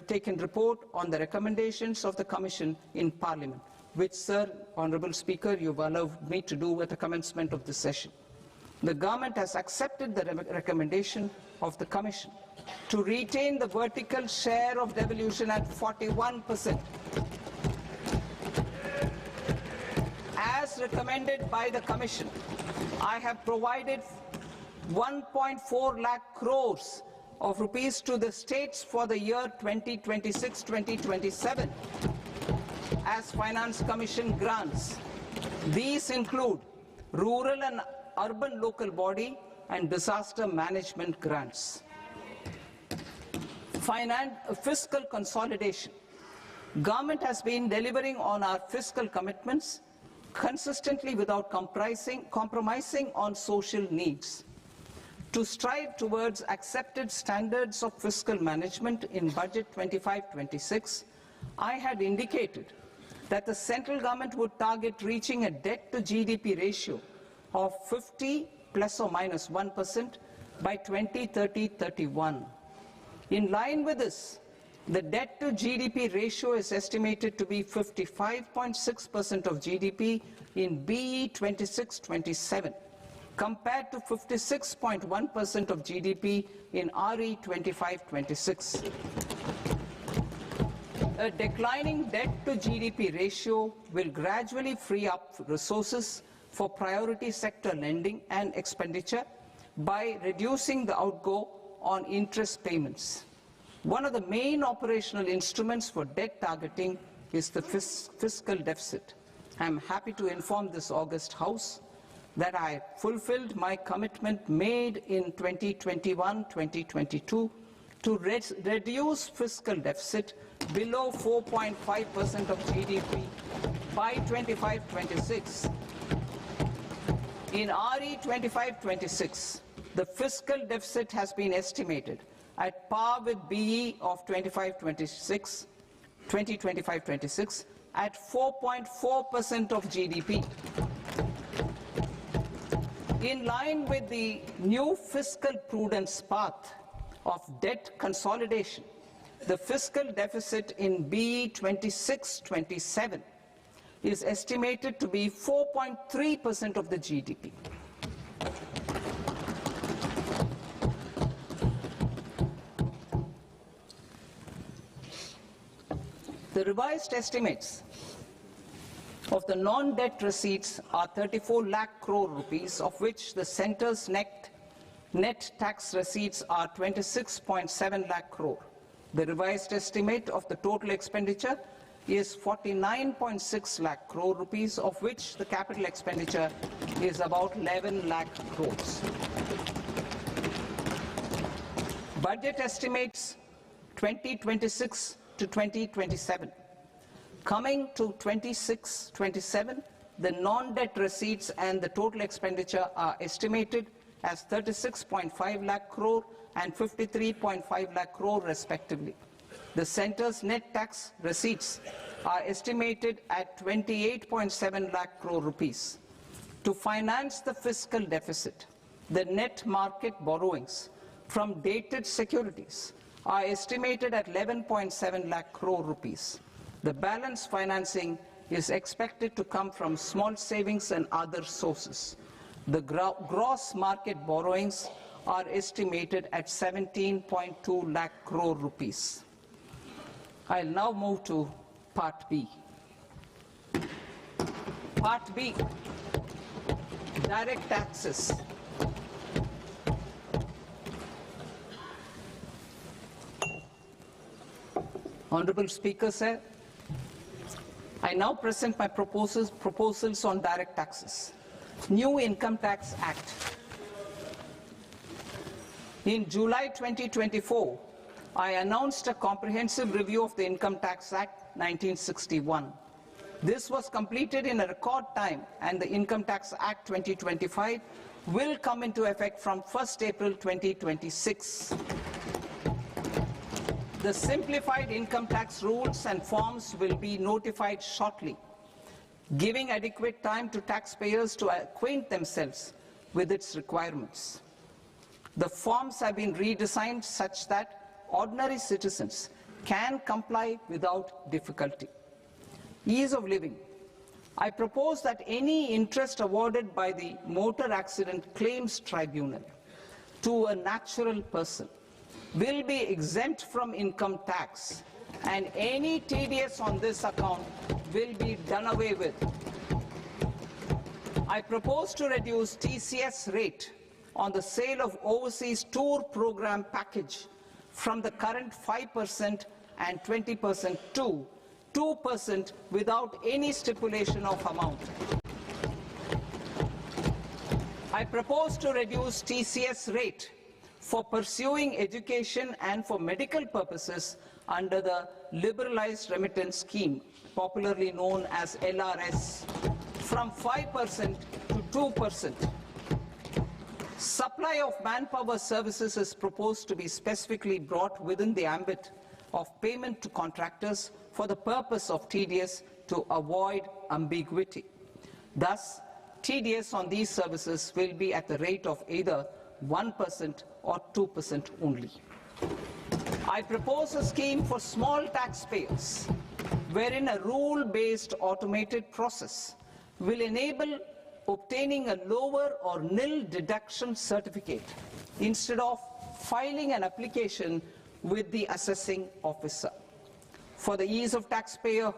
taken report on the recommendations of the Commission in Parliament, which, Sir, Honourable Speaker, you've allowed me to do at the commencement of this session. The government has accepted the recommendation of the Commission to retain the vertical share of devolution at 41%, as recommended by the Commission, I have provided 1.4 lakh crores of rupees to the states for the year 2026-2027 as Finance Commission grants. These include rural and urban local body and disaster management grants. Fiscal consolidation. Government has been delivering on our fiscal commitments consistently without compromising on social needs. To strive towards accepted standards of fiscal management in Budget 25-26, I had indicated that the central government would target reaching a debt to GDP ratio of 50 plus or minus 1% by 2030-31. In line with this, the debt to GDP ratio is estimated to be 55.6% of GDP in BE 26-27, compared to 56.1% of GDP in RE 25-26. A declining debt to GDP ratio will gradually free up resources for priority sector lending and expenditure by reducing the outgo on interest payments. One of the main operational instruments for debt targeting is the fiscal deficit. I am happy to inform this august House that I fulfilled my commitment made in 2021-2022 to reduce fiscal deficit below 4.5% of GDP by 25-26. In RE 25-26, the fiscal deficit has been estimated at par with BE of 2025-26 at 4.4% of GDP. In line with the new fiscal prudence path of debt consolidation, the fiscal deficit in BE 26-27 is estimated to be 4.3% of the GDP. The revised estimates of the non-debt receipts are 34 lakh crore rupees, of which the centre's net tax receipts are 26.7 lakh crore. The revised estimate of the total expenditure is 49.6 lakh crore rupees, of which the capital expenditure is about 11 lakh crores. Budget estimates 2026 to 2027. Coming to 26-27, the non-debt receipts and the total expenditure are estimated as 36.5 lakh crore and 53.5 lakh crore respectively. The centre's net tax receipts are estimated at 28.7 lakh crore rupees. To finance the fiscal deficit, the net market borrowings from dated securities are estimated at 11.7 lakh crore rupees. The balance financing is expected to come from small savings and other sources. The gross market borrowings are estimated at 17.2 lakh crore rupees. I'll now move to Part B. Part B, direct taxes. Honorable Speaker, sir, I now present my proposals on direct taxes. New Income Tax Act. In July 2024, I announced a comprehensive review of the Income Tax Act 1961. This was completed in a record time, and the Income Tax Act 2025 will come into effect from 1st April 2026. The simplified income tax rules and forms will be notified shortly, giving adequate time to taxpayers to acquaint themselves with its requirements. The forms have been redesigned such that ordinary citizens can comply without difficulty. Ease of living. I propose that any interest awarded by the Motor Accident Claims Tribunal to a natural person will be exempt from income tax, and any TDS on this account will be done away with. I propose to reduce TCS rate on the sale of overseas tour program package from the current 5% and 20% to 2% without any stipulation of amount. I propose to reduce TCS rate for pursuing education and for medical purposes under the Liberalized Remittance Scheme, popularly known as LRS, from 5% to 2%. Supply of manpower services is proposed to be specifically brought within the ambit of payment to contractors for the purpose of TDS to avoid ambiguity. Thus, TDS on these services will be at the rate of either 1% or 2% only. I propose a scheme for small taxpayers, wherein a rule-based automated process will enable obtaining a lower or nil deduction certificate instead of filing an application with the assessing officer. For the ease of taxpayer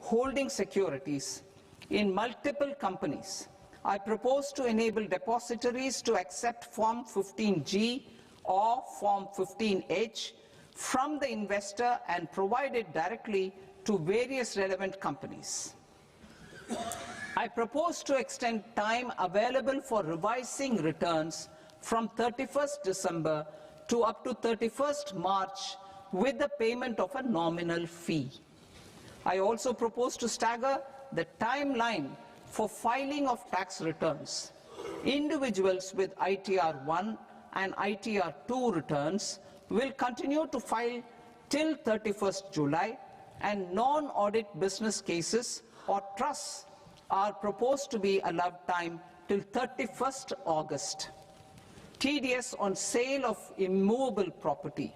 holding securities in multiple companies, I propose to enable depositories to accept Form 15G or Form 15H from the investor and provide it directly to various relevant companies. I propose to extend time available for revising returns from 31st December to up to 31st March with the payment of a nominal fee. I also propose to stagger the timeline for filing of tax returns. Individuals with ITR 1 and ITR 2 returns will continue to file till 31st July, and non-audit business cases or trusts are proposed to be allowed time till 31st August. TDS on sale of immovable property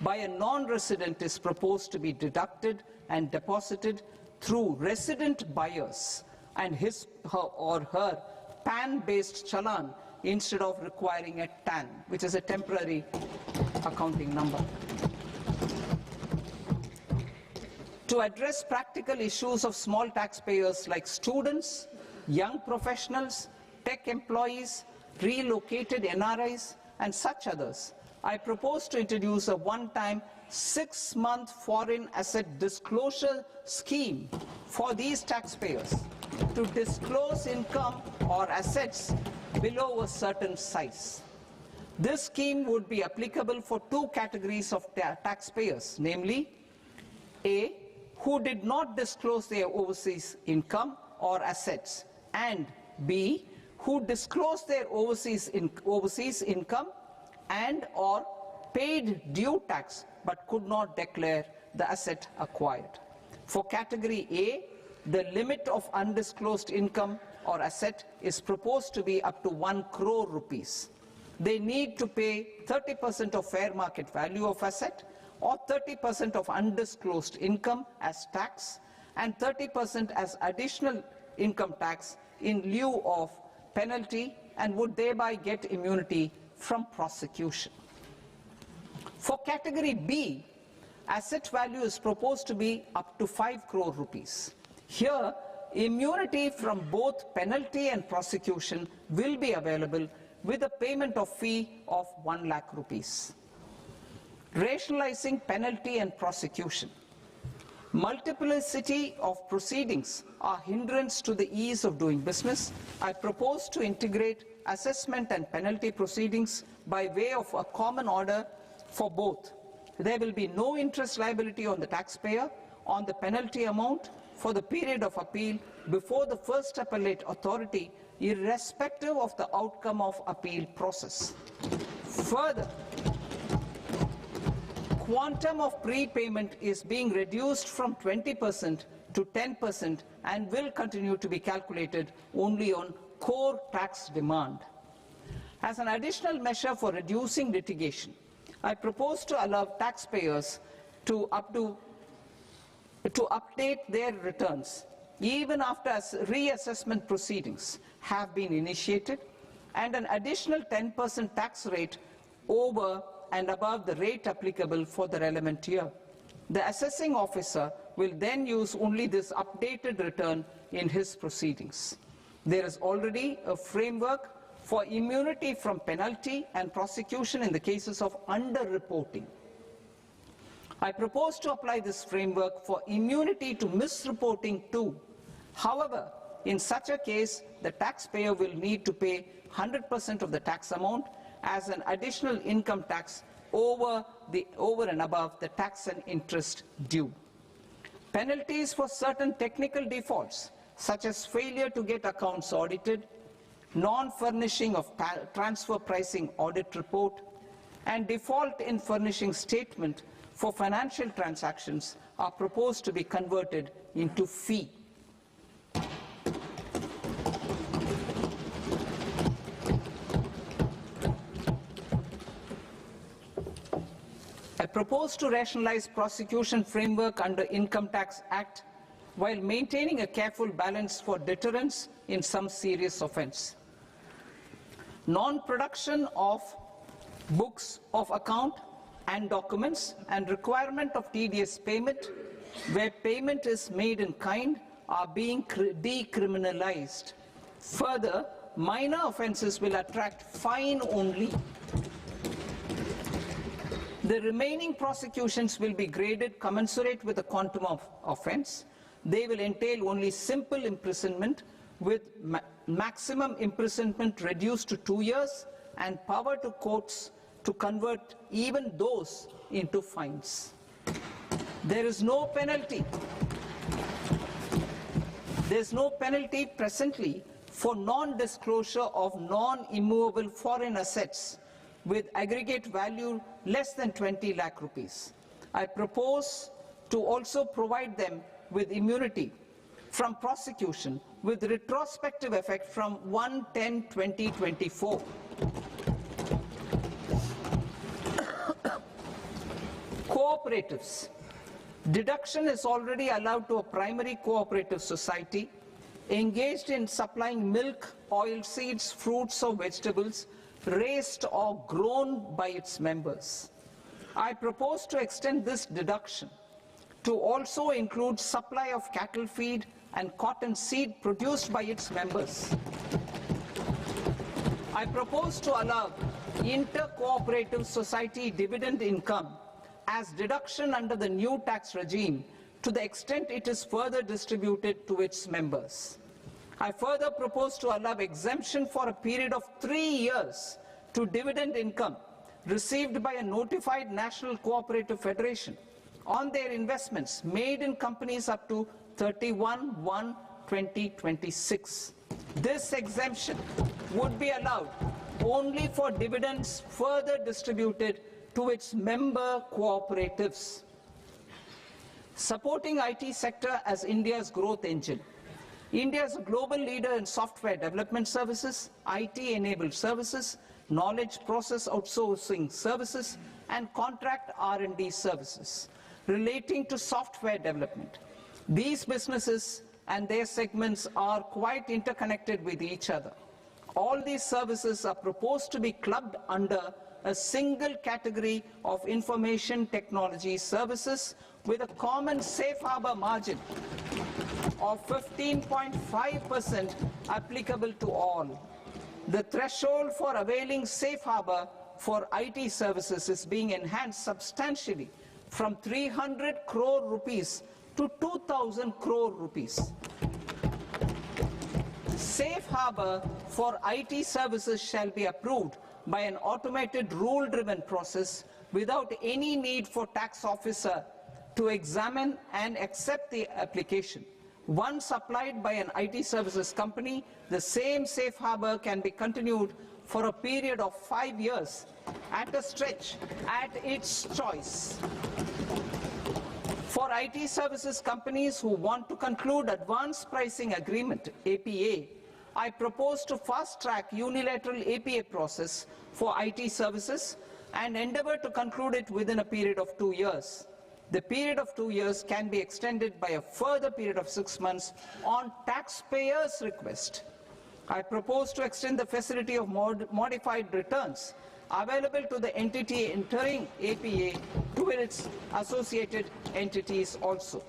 by a non-resident is proposed to be deducted and deposited through resident buyers and his or her PAN-based challan instead of requiring a TAN, which is a temporary accounting number. To address practical issues of small taxpayers like students, young professionals, tech employees, relocated NRIs, and such others, I propose to introduce a one-time 6-month foreign asset disclosure scheme for these taxpayers to disclose income or assets below a certain size. This scheme would be applicable for two categories of taxpayers, namely A, who did not disclose their overseas income or assets, and B, who disclosed their overseas income and or paid due tax but could not declare the asset acquired. For category A, the limit of undisclosed income or asset is proposed to be up to 1 crore rupees. They need to pay 30% of fair market value of asset or 30% of undisclosed income as tax and 30% as additional income tax in lieu of penalty, and would thereby get immunity from prosecution. For category B, asset value is proposed to be up to 5 crore rupees. Here, immunity from both penalty and prosecution will be available with a payment of fee of 1 lakh rupees. Rationalizing penalty and prosecution. Multiplicity of proceedings are hindrance to the ease of doing business. I propose to integrate assessment and penalty proceedings by way of a common order for both. There will be no interest liability on the taxpayer on the penalty amount for the period of appeal before the first appellate authority, irrespective of the outcome of appeal process. Further, quantum of prepayment is being reduced from 20% to 10% and will continue to be calculated only on core tax demand. As an additional measure for reducing litigation, I propose to allow taxpayers to update their returns even after reassessment proceedings have been initiated, and an additional 10% tax rate over and above the rate applicable for the relevant year. The assessing officer will then use only this updated return in his proceedings. There is already a framework for immunity from penalty and prosecution in the cases of underreporting. I propose to apply this framework for immunity to misreporting too. However, in such a case, the taxpayer will need to pay 100% of the tax amount as an additional income tax over and above the tax and interest due. Penalties for certain technical defaults, such as failure to get accounts audited, non-furnishing of transfer pricing audit report, and default in furnishing statement for financial transactions are proposed to be converted into fee. I propose to rationalize prosecution framework under Income Tax Act while maintaining a careful balance for deterrence in some serious offence. Non-production of books of account and documents and requirement of TDS payment where payment is made in kind are being decriminalized. Further, minor offences will attract fine only. The remaining prosecutions will be graded commensurate with the quantum of offence. They will entail only simple imprisonment with maximum imprisonment reduced to 2 years and power to courts to convert even those into fines. There is no penalty. There is no penalty presently for non-disclosure of non-immovable foreign assets with aggregate value less than 20 lakh rupees. I propose to also provide them with immunity from prosecution with retrospective effect from 1/10/2024. Cooperatives. Deduction is already allowed to a primary cooperative society engaged in supplying milk, oilseeds, fruits or vegetables raised or grown by its members. I propose to extend this deduction to also include supply of cattle feed and cotton seed produced by its members. I propose to allow inter-cooperative society dividend income as deduction under the new tax regime to the extent it is further distributed to its members. I further propose to allow exemption for a period of 3 years to dividend income received by a notified national cooperative federation on their investments made in companies up to 31/1/2026. This exemption would be allowed only for dividends further distributed to its member cooperatives. Supporting IT sector as India's growth engine. India is a global leader in software development services, IT-enabled services, knowledge process outsourcing services, and contract R&D services relating to software development. These businesses and their segments are quite interconnected with each other. All these services are proposed to be clubbed under a single category of information technology services with a common safe harbor margin of 15.5% applicable to all. The threshold for availing safe harbor for IT services is being enhanced substantially from 300 crore rupees to 2,000 crore rupees. Safe harbor for IT services shall be approved by an automated rule-driven process without any need for tax officer to examine and accept the application. Once applied by an IT services company, the same safe harbor can be continued for a period of 5 years at a stretch at its choice. For IT services companies who want to conclude advanced pricing agreement, APA, I propose to fast-track unilateral APA process for IT services and endeavor to conclude it within a period of 2 years. The period of 2 years can be extended by a further period of 6 months on taxpayers' request. I propose to extend the facility of modified returns available to the entity entering APA to its associated entities also.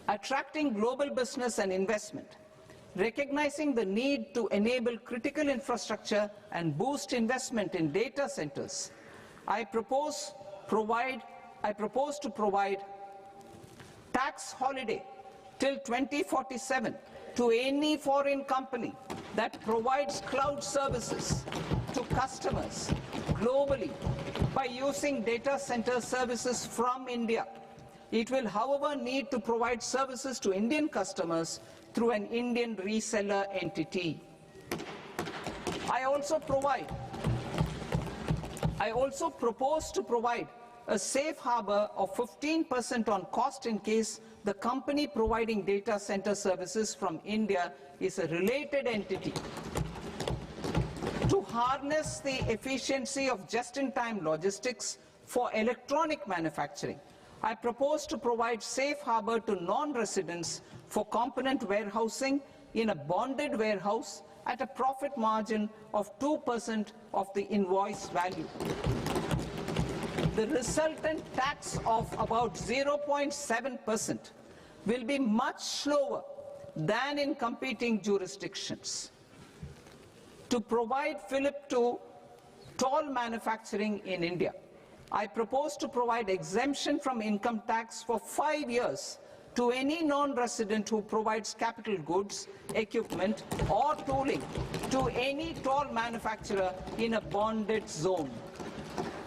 Attracting global business and investment. Recognizing the need to enable critical infrastructure and boost investment in data centers, I propose to provide tax holiday till 2047 to any foreign company that provides cloud services to customers globally by using data center services from India. It will, however, need to provide services to Indian customers through an Indian reseller entity. I also propose to provide a safe harbor of 15% on cost in case the company providing data center services from India is a related entity. To harness the efficiency of just-in-time logistics for electronic manufacturing, I propose to provide safe harbor to non-residents for component warehousing in a bonded warehouse at a profit margin of 2% of the invoice value. The resultant tax of about 0.7% will be much lower than in competing jurisdictions. To provide fillip to toll manufacturing in India, I propose to provide exemption from income tax for 5 years to any non-resident who provides capital goods, equipment, or tooling to any toll manufacturer in a bonded zone.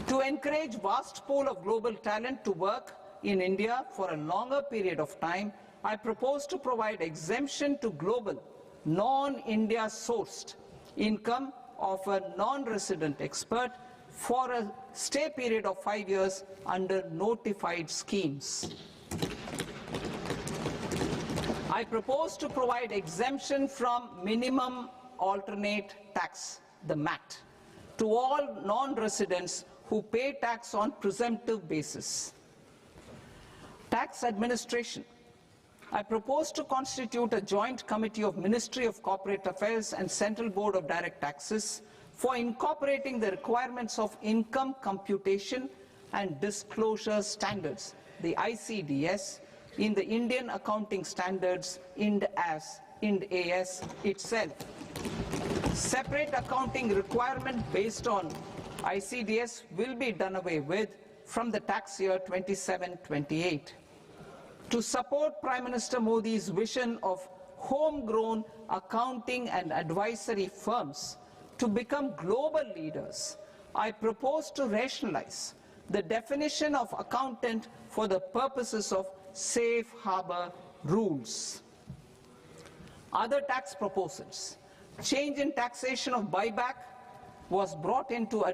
To encourage vast pool of global talent to work in India for a longer period of time, I propose to provide exemption to global, non-India sourced income of a non-resident expert for a stay period of 5 years under notified schemes. I propose to provide exemption from minimum alternate tax, the MAT, to all non-residents who pay tax on presumptive basis. Tax administration. I propose to constitute a joint committee of Ministry of Corporate Affairs and Central Board of Direct Taxes for incorporating the requirements of income computation and disclosure standards, the ICDS, in the Indian Accounting Standards, IND AS itself. Separate accounting requirement based on ICDS will be done away with from the tax year 27-28. To support Prime Minister Modi's vision of homegrown accounting and advisory firms to become global leaders, I propose to rationalize the definition of accountant for the purposes of safe harbor rules. Other tax proposals. Change in taxation of buyback was brought in to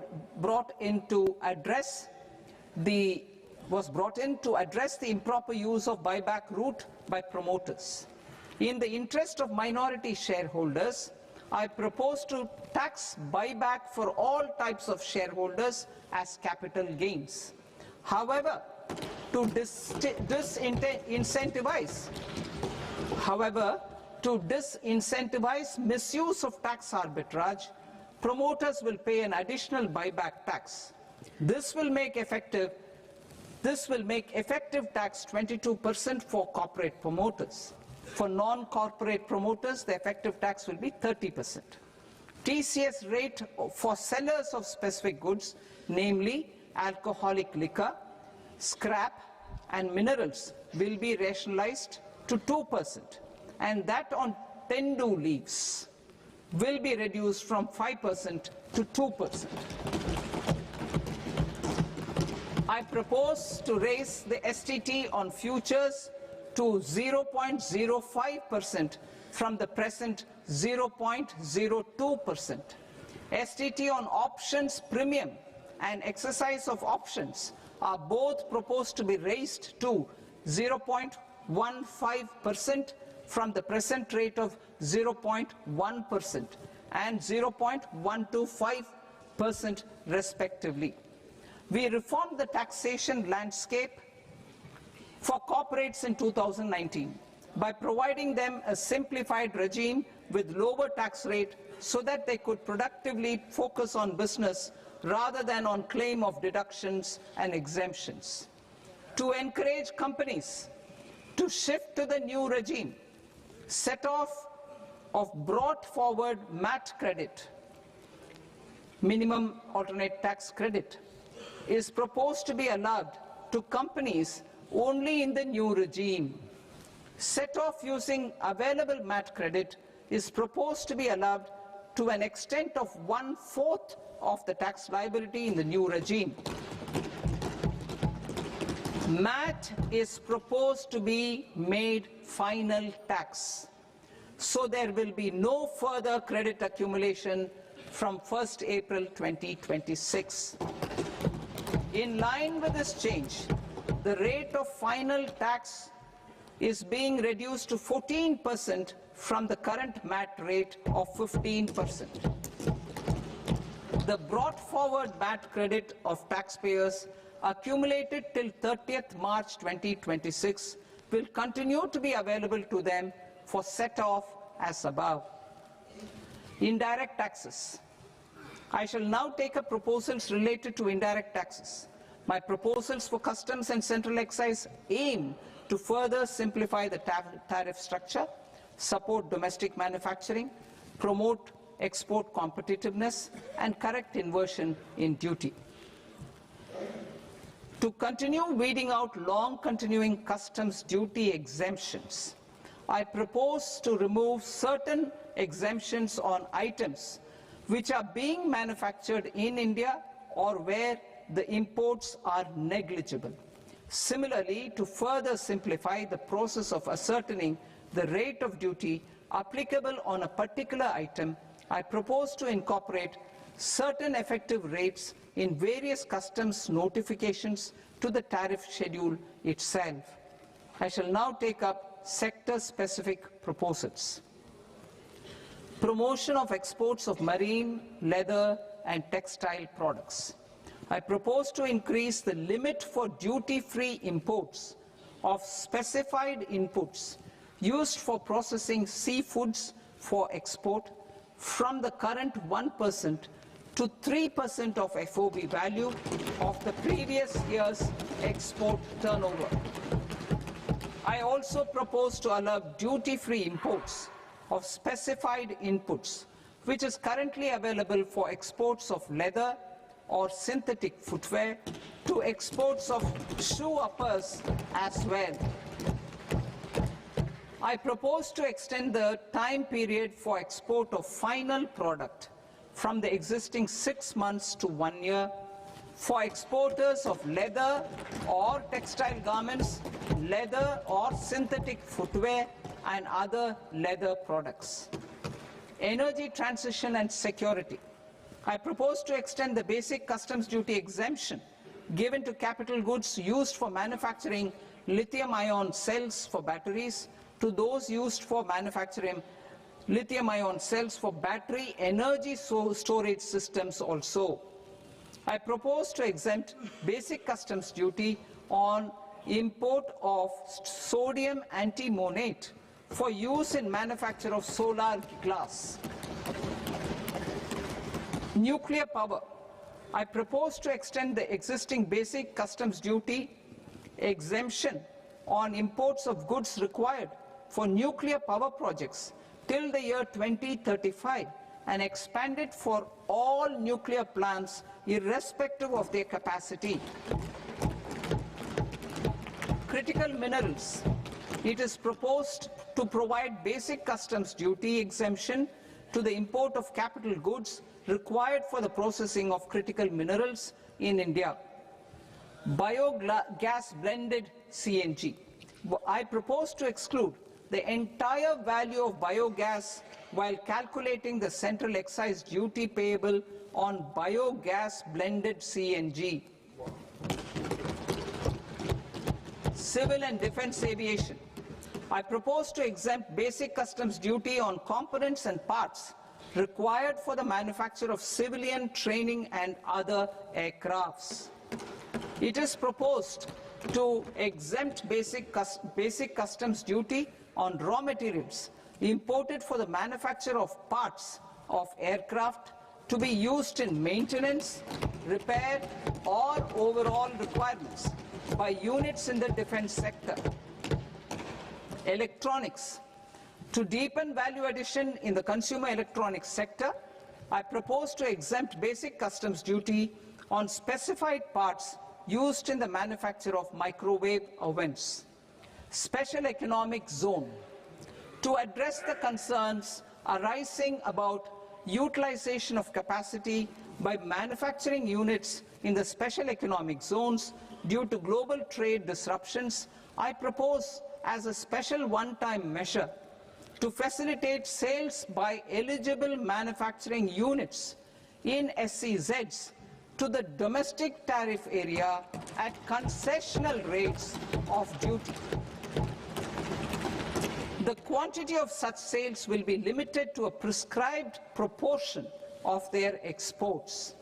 address the improper use of buyback route by promoters. In the interest of minority shareholders, I propose to tax buyback for all types of shareholders as capital gains. However, to disincentivize misuse of tax arbitrage, promoters will pay an additional buyback tax. This will make effective tax 22% for corporate promoters. For non-corporate promoters, the effective tax will be 30%. TCS rate for sellers of specific goods, namely alcoholic liquor, scrap, and minerals, will be rationalized to 2%, and that on tendu leaves will be reduced from 5% to 2%. I propose to raise the STT on futures to 0.05% from the present 0.02%. STT on options premium and exercise of options are both proposed to be raised to 0.15% from the present rate of 0.1% and 0.125% respectively. We reformed the taxation landscape for corporates in 2019 by providing them a simplified regime with lower tax rate so that they could productively focus on business rather than on claim of deductions and exemptions. To encourage companies to shift to the new regime, set off of brought forward MAT credit, minimum alternate tax credit, is proposed to be allowed to companies only in the new regime. Set off using available MAT credit is proposed to be allowed to an extent of 1/4 of the tax liability in the new regime. MAT is proposed to be made final tax, so there will be no further credit accumulation from 1st April 2026. In line with this change, the rate of final tax is being reduced to 14% from the current MAT rate of 15%. The brought forward MAT credit of taxpayers accumulated till 30th March 2026 will continue to be available to them for set-off as above. Indirect taxes. I shall now take up proposals related to indirect taxes. My proposals for customs and central excise aim to further simplify the tariff structure, support domestic manufacturing, promote export competitiveness, and correct inversion in duty. To continue weeding out long-continuing customs duty exemptions, I propose to remove certain exemptions on items which are being manufactured in India or where the imports are negligible. Similarly, to further simplify the process of ascertaining the rate of duty applicable on a particular item, I propose to incorporate certain effective rates in various customs notifications to the tariff schedule itself. I shall now take up sector-specific proposals. Promotion of exports of marine, leather, and textile products. I propose to increase the limit for duty-free imports of specified inputs used for processing seafoods for export from the current 1% to 3% of FOB value of the previous year's export turnover. I also propose to allow duty-free imports of specified inputs, which is currently available for exports of leather or synthetic footwear, to exports of shoe uppers as well. I propose to extend the time period for export of final product from the existing 6 months to 1 year for exporters of leather or textile garments, leather or synthetic footwear, and other leather products. Energy transition and security. I propose to extend the basic customs duty exemption given to capital goods used for manufacturing lithium-ion cells for batteries to those used for manufacturing lithium-ion cells for battery energy storage systems also. I propose to exempt basic customs duty on import of sodium antimonate for use in manufacture of solar glass. Nuclear power. I propose to extend the existing basic customs duty exemption on imports of goods required for nuclear power projects till the year 2035 and expand it for all nuclear plants irrespective of their capacity. Critical minerals. It is proposed to provide basic customs duty exemption to the import of capital goods required for the processing of critical minerals in India. Biogas blended CNG. I propose to exclude the entire value of biogas while calculating the central excise duty payable on biogas blended CNG. Civil and defense aviation. I propose to exempt basic customs duty on components and parts required for the manufacture of civilian training and other aircrafts. It is proposed to exempt basic customs duty on raw materials imported for the manufacture of parts of aircraft to be used in maintenance, repair, or overall requirements by units in the defense sector. Electronics. To deepen value addition in the consumer electronics sector, I propose to exempt basic customs duty on specified parts used in the manufacture of microwave ovens. Special economic zone. To address the concerns arising about utilization of capacity by manufacturing units in the special economic zones due to global trade disruptions, I propose as a special one-time measure to facilitate sales by eligible manufacturing units in SEZs to the domestic tariff area at concessional rates of duty. The quantity of such sales will be limited to a prescribed proportion of their exports.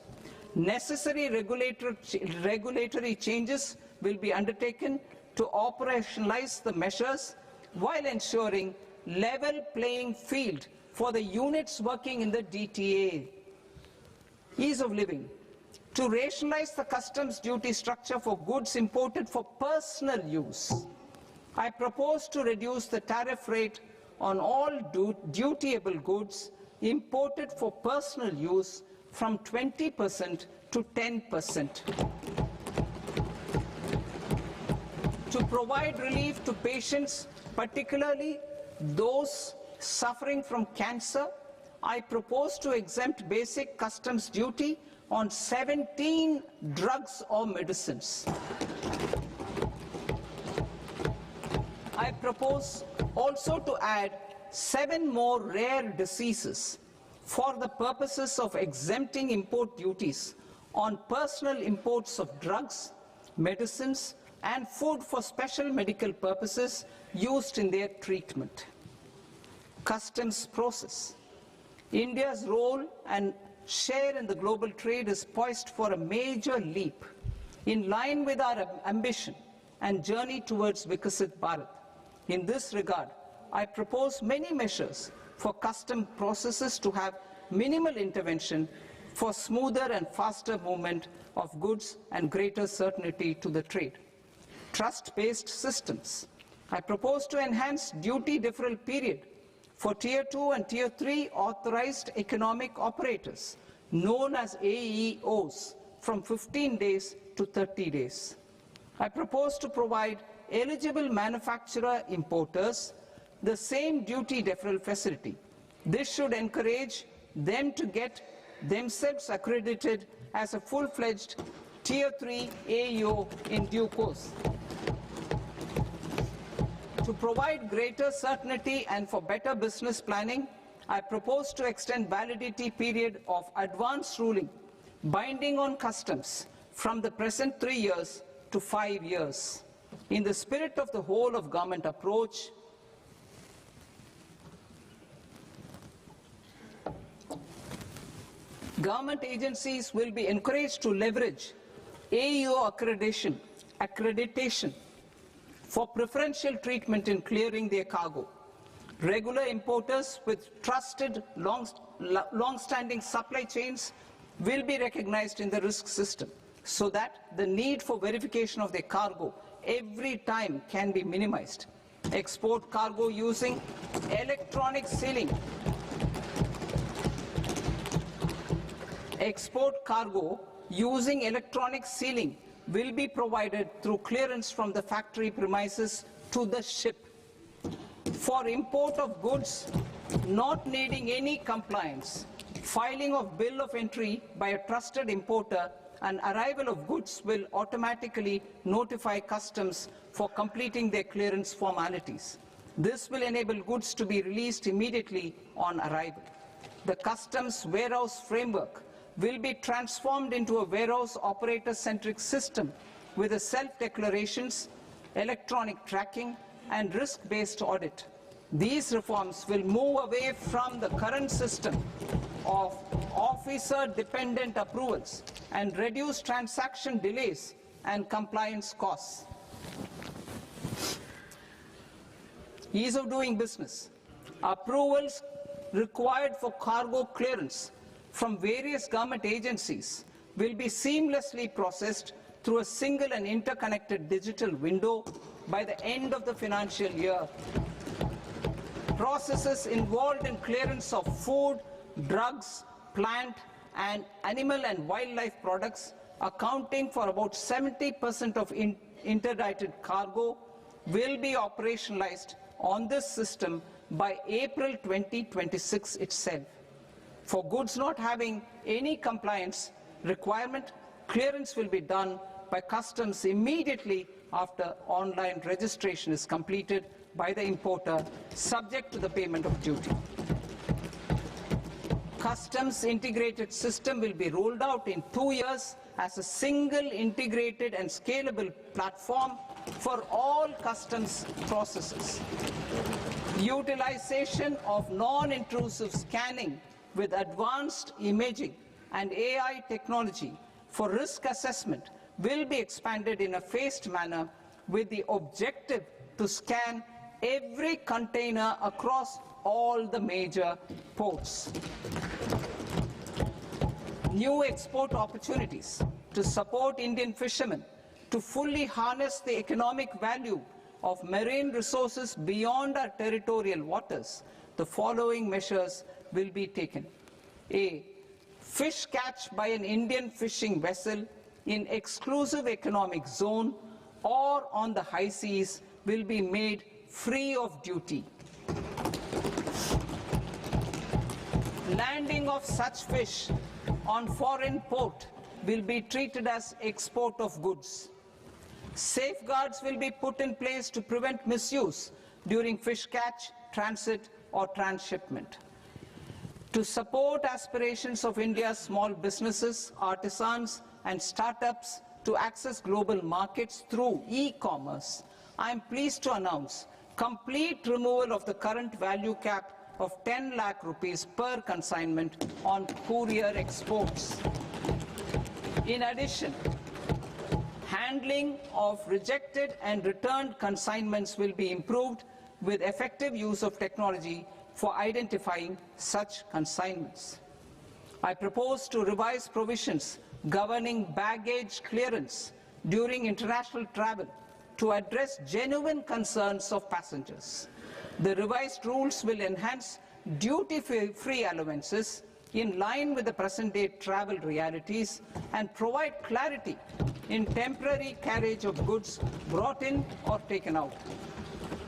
Necessary regulatory changes will be undertaken to operationalize the measures while ensuring level playing field for the units working in the DTA. Ease of living. To rationalize the customs duty structure for goods imported for personal use, I propose to reduce the tariff rate on all dutiable goods imported for personal use from 20% to 10%. To provide relief to patients, particularly those suffering from cancer, I propose to exempt basic customs duty on 17 drugs or medicines. I propose also to add 7 more rare diseases for the purposes of exempting import duties on personal imports of drugs, medicines, and food for special medical purposes used in their treatment. Customs process. India's role and share in the global trade is poised for a major leap in line with our ambition and journey towards Vikasit Bharat. In this regard, I propose many measures for custom processes to have minimal intervention for smoother and faster movement of goods and greater certainty to the trade. Trust-based systems. I propose to enhance duty deferral period for Tier 2 and Tier 3 authorized economic operators, known as AEOs, from 15 days to 30 days. I propose to provide eligible manufacturer importers the same duty deferral facility. This should encourage them to get themselves accredited as a full-fledged Tier 3 AEO in due course. To provide greater certainty and for better business planning, I propose to extend validity period of advance ruling binding on customs from the present 3 years to 5 years. In the spirit of the whole of government approach, government agencies will be encouraged to leverage AEO accreditation for preferential treatment in clearing their cargo. Regular importers with trusted long-standing supply chains will be recognized in the risk system so that the need for verification of their cargo every time can be minimized. Export cargo using electronic sealing. Export cargo using electronic sealing will be provided through clearance from the factory premises to the ship. For import of goods not needing any compliance, filing of bill of entry by a trusted importer and arrival of goods will automatically notify customs for completing their clearance formalities. This will enable goods to be released immediately on arrival. The customs warehouse framework will be transformed into a warehouse operator-centric system with a self-declarations, electronic tracking, and risk-based audit. These reforms will move away from the current system of officer-dependent approvals and reduce transaction delays and compliance costs. Ease of doing business. Approvals required for cargo clearance from various government agencies will be seamlessly processed through a single and interconnected digital window by the end of the financial year. processes involved in clearance of food, drugs, plant and animal and wildlife products, accounting for about 70% of interdicted cargo, will be operationalized on this system by April 2026 itself. For goods not having any compliance requirement, clearance will be done by customs immediately after online registration is completed by the importer, subject to the payment of duty. Customs integrated system will be rolled out in 2 years as a single integrated and scalable platform for all customs processes. Utilization of non-intrusive scanning with advanced imaging and AI technology for risk assessment will be expanded in a phased manner with the objective to scan every container across all the major ports. New export opportunities to support Indian fishermen to fully harness the economic value of marine resources beyond our territorial waters. The following measures will be taken. A. Fish catch by an Indian fishing vessel in exclusive economic zone or on the high seas will be made free of duty. Landing of such fish on foreign port will be treated as export of goods. Safeguards will be put in place to prevent misuse during fish catch, transit or transshipment. To support aspirations of India's small businesses, artisans and startups to access global markets through e-commerce, I am pleased to announce complete removal of the current value cap of 10 lakh rupees per consignment on courier exports. In addition, handling of rejected and returned consignments will be improved with effective use of technology for identifying such consignments. I propose to revise provisions governing baggage clearance during international travel to address genuine concerns of passengers. The revised rules will enhance duty-free allowances in line with the present-day travel realities and provide clarity in temporary carriage of goods brought in or taken out.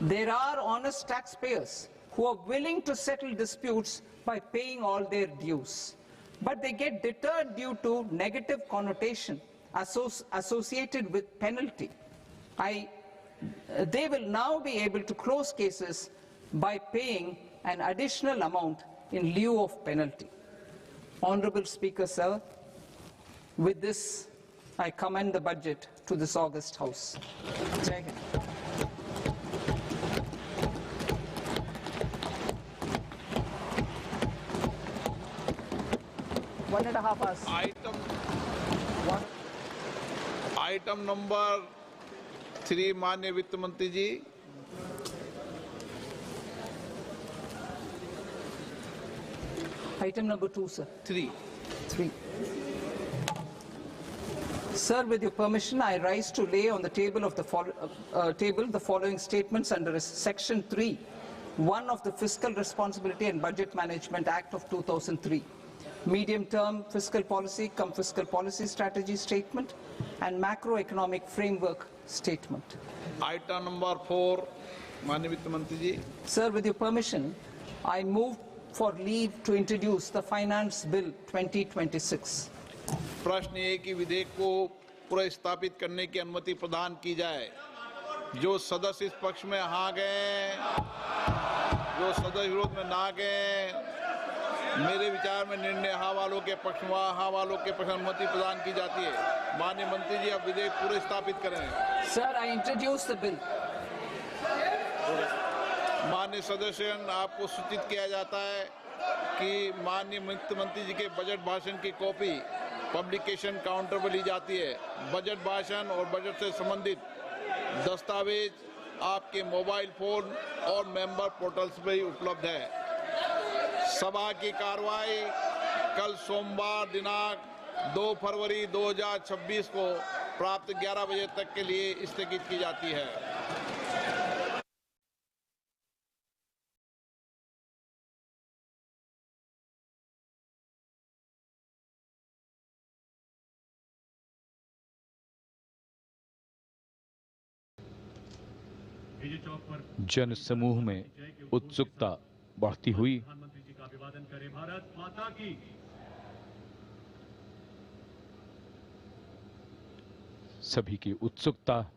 There are honest taxpayers who are willing to settle disputes by paying all their dues, but they get deterred due to negative connotation associated with penalty. They will now be able to close cases by paying an additional amount in lieu of penalty. Honorable Speaker, sir, with this, I commend the budget to this august House. Jai Hind. One and a half hours. Item number 3 माननीय वित्त मंत्री जी। Item number 2, sir. 3 Sir, with your permission, I rise to lay on the table of the following statements under Section 3(1) of the Fiscal Responsibility and Budget Management Act of 2003. Medium-term fiscal policy, fiscal policy strategy statement, and macroeconomic framework statement. Item number 4 माननीय वित्त मंत्री जी। Sir, with your permission, I move for leave to introduce the Finance Bill 2026. प्रश्न ये कि विधेयक को पुनर्स्थापित करने की अनुमति प्रदान की जाए। जो सदस्य इस पक्ष में हाँ गए, जो सदस्य विरोध में ना गए, मेरे विचार में निर्णय हाँ वालों के पक्ष में, हाँ वालों के पक्ष में अनुमति प्रदान की जाती है। माननीय मंत्री जी, अब विधेयक पुनर्स्थापित करें। Sir, I introduce the bill. माननीय सदस्यगण, आपको सूचित किया जाता है कि माननीय वित्त मंत्री जी के बजट भाषण की कॉपी पब्लिकेशन काउंटर पर ली जाती है। बजट भाषण और बजट से संबंधित दस्तावेज आपके मोबाइल फोन और मेंबर पोर्टल्स पर ही उपलब्ध है। सभा की कार्रवाई कल सोमवार दिनांक 2 फरवरी 2026 को प्राप्त 11 बजे तक के लिए स्थगित की जाती है। जन समूह में उत्सुकता बढ़ती हुई। प्रधानमंत्री जी का अभिवादन करें। भारत माता की। सभी की उत्सुकता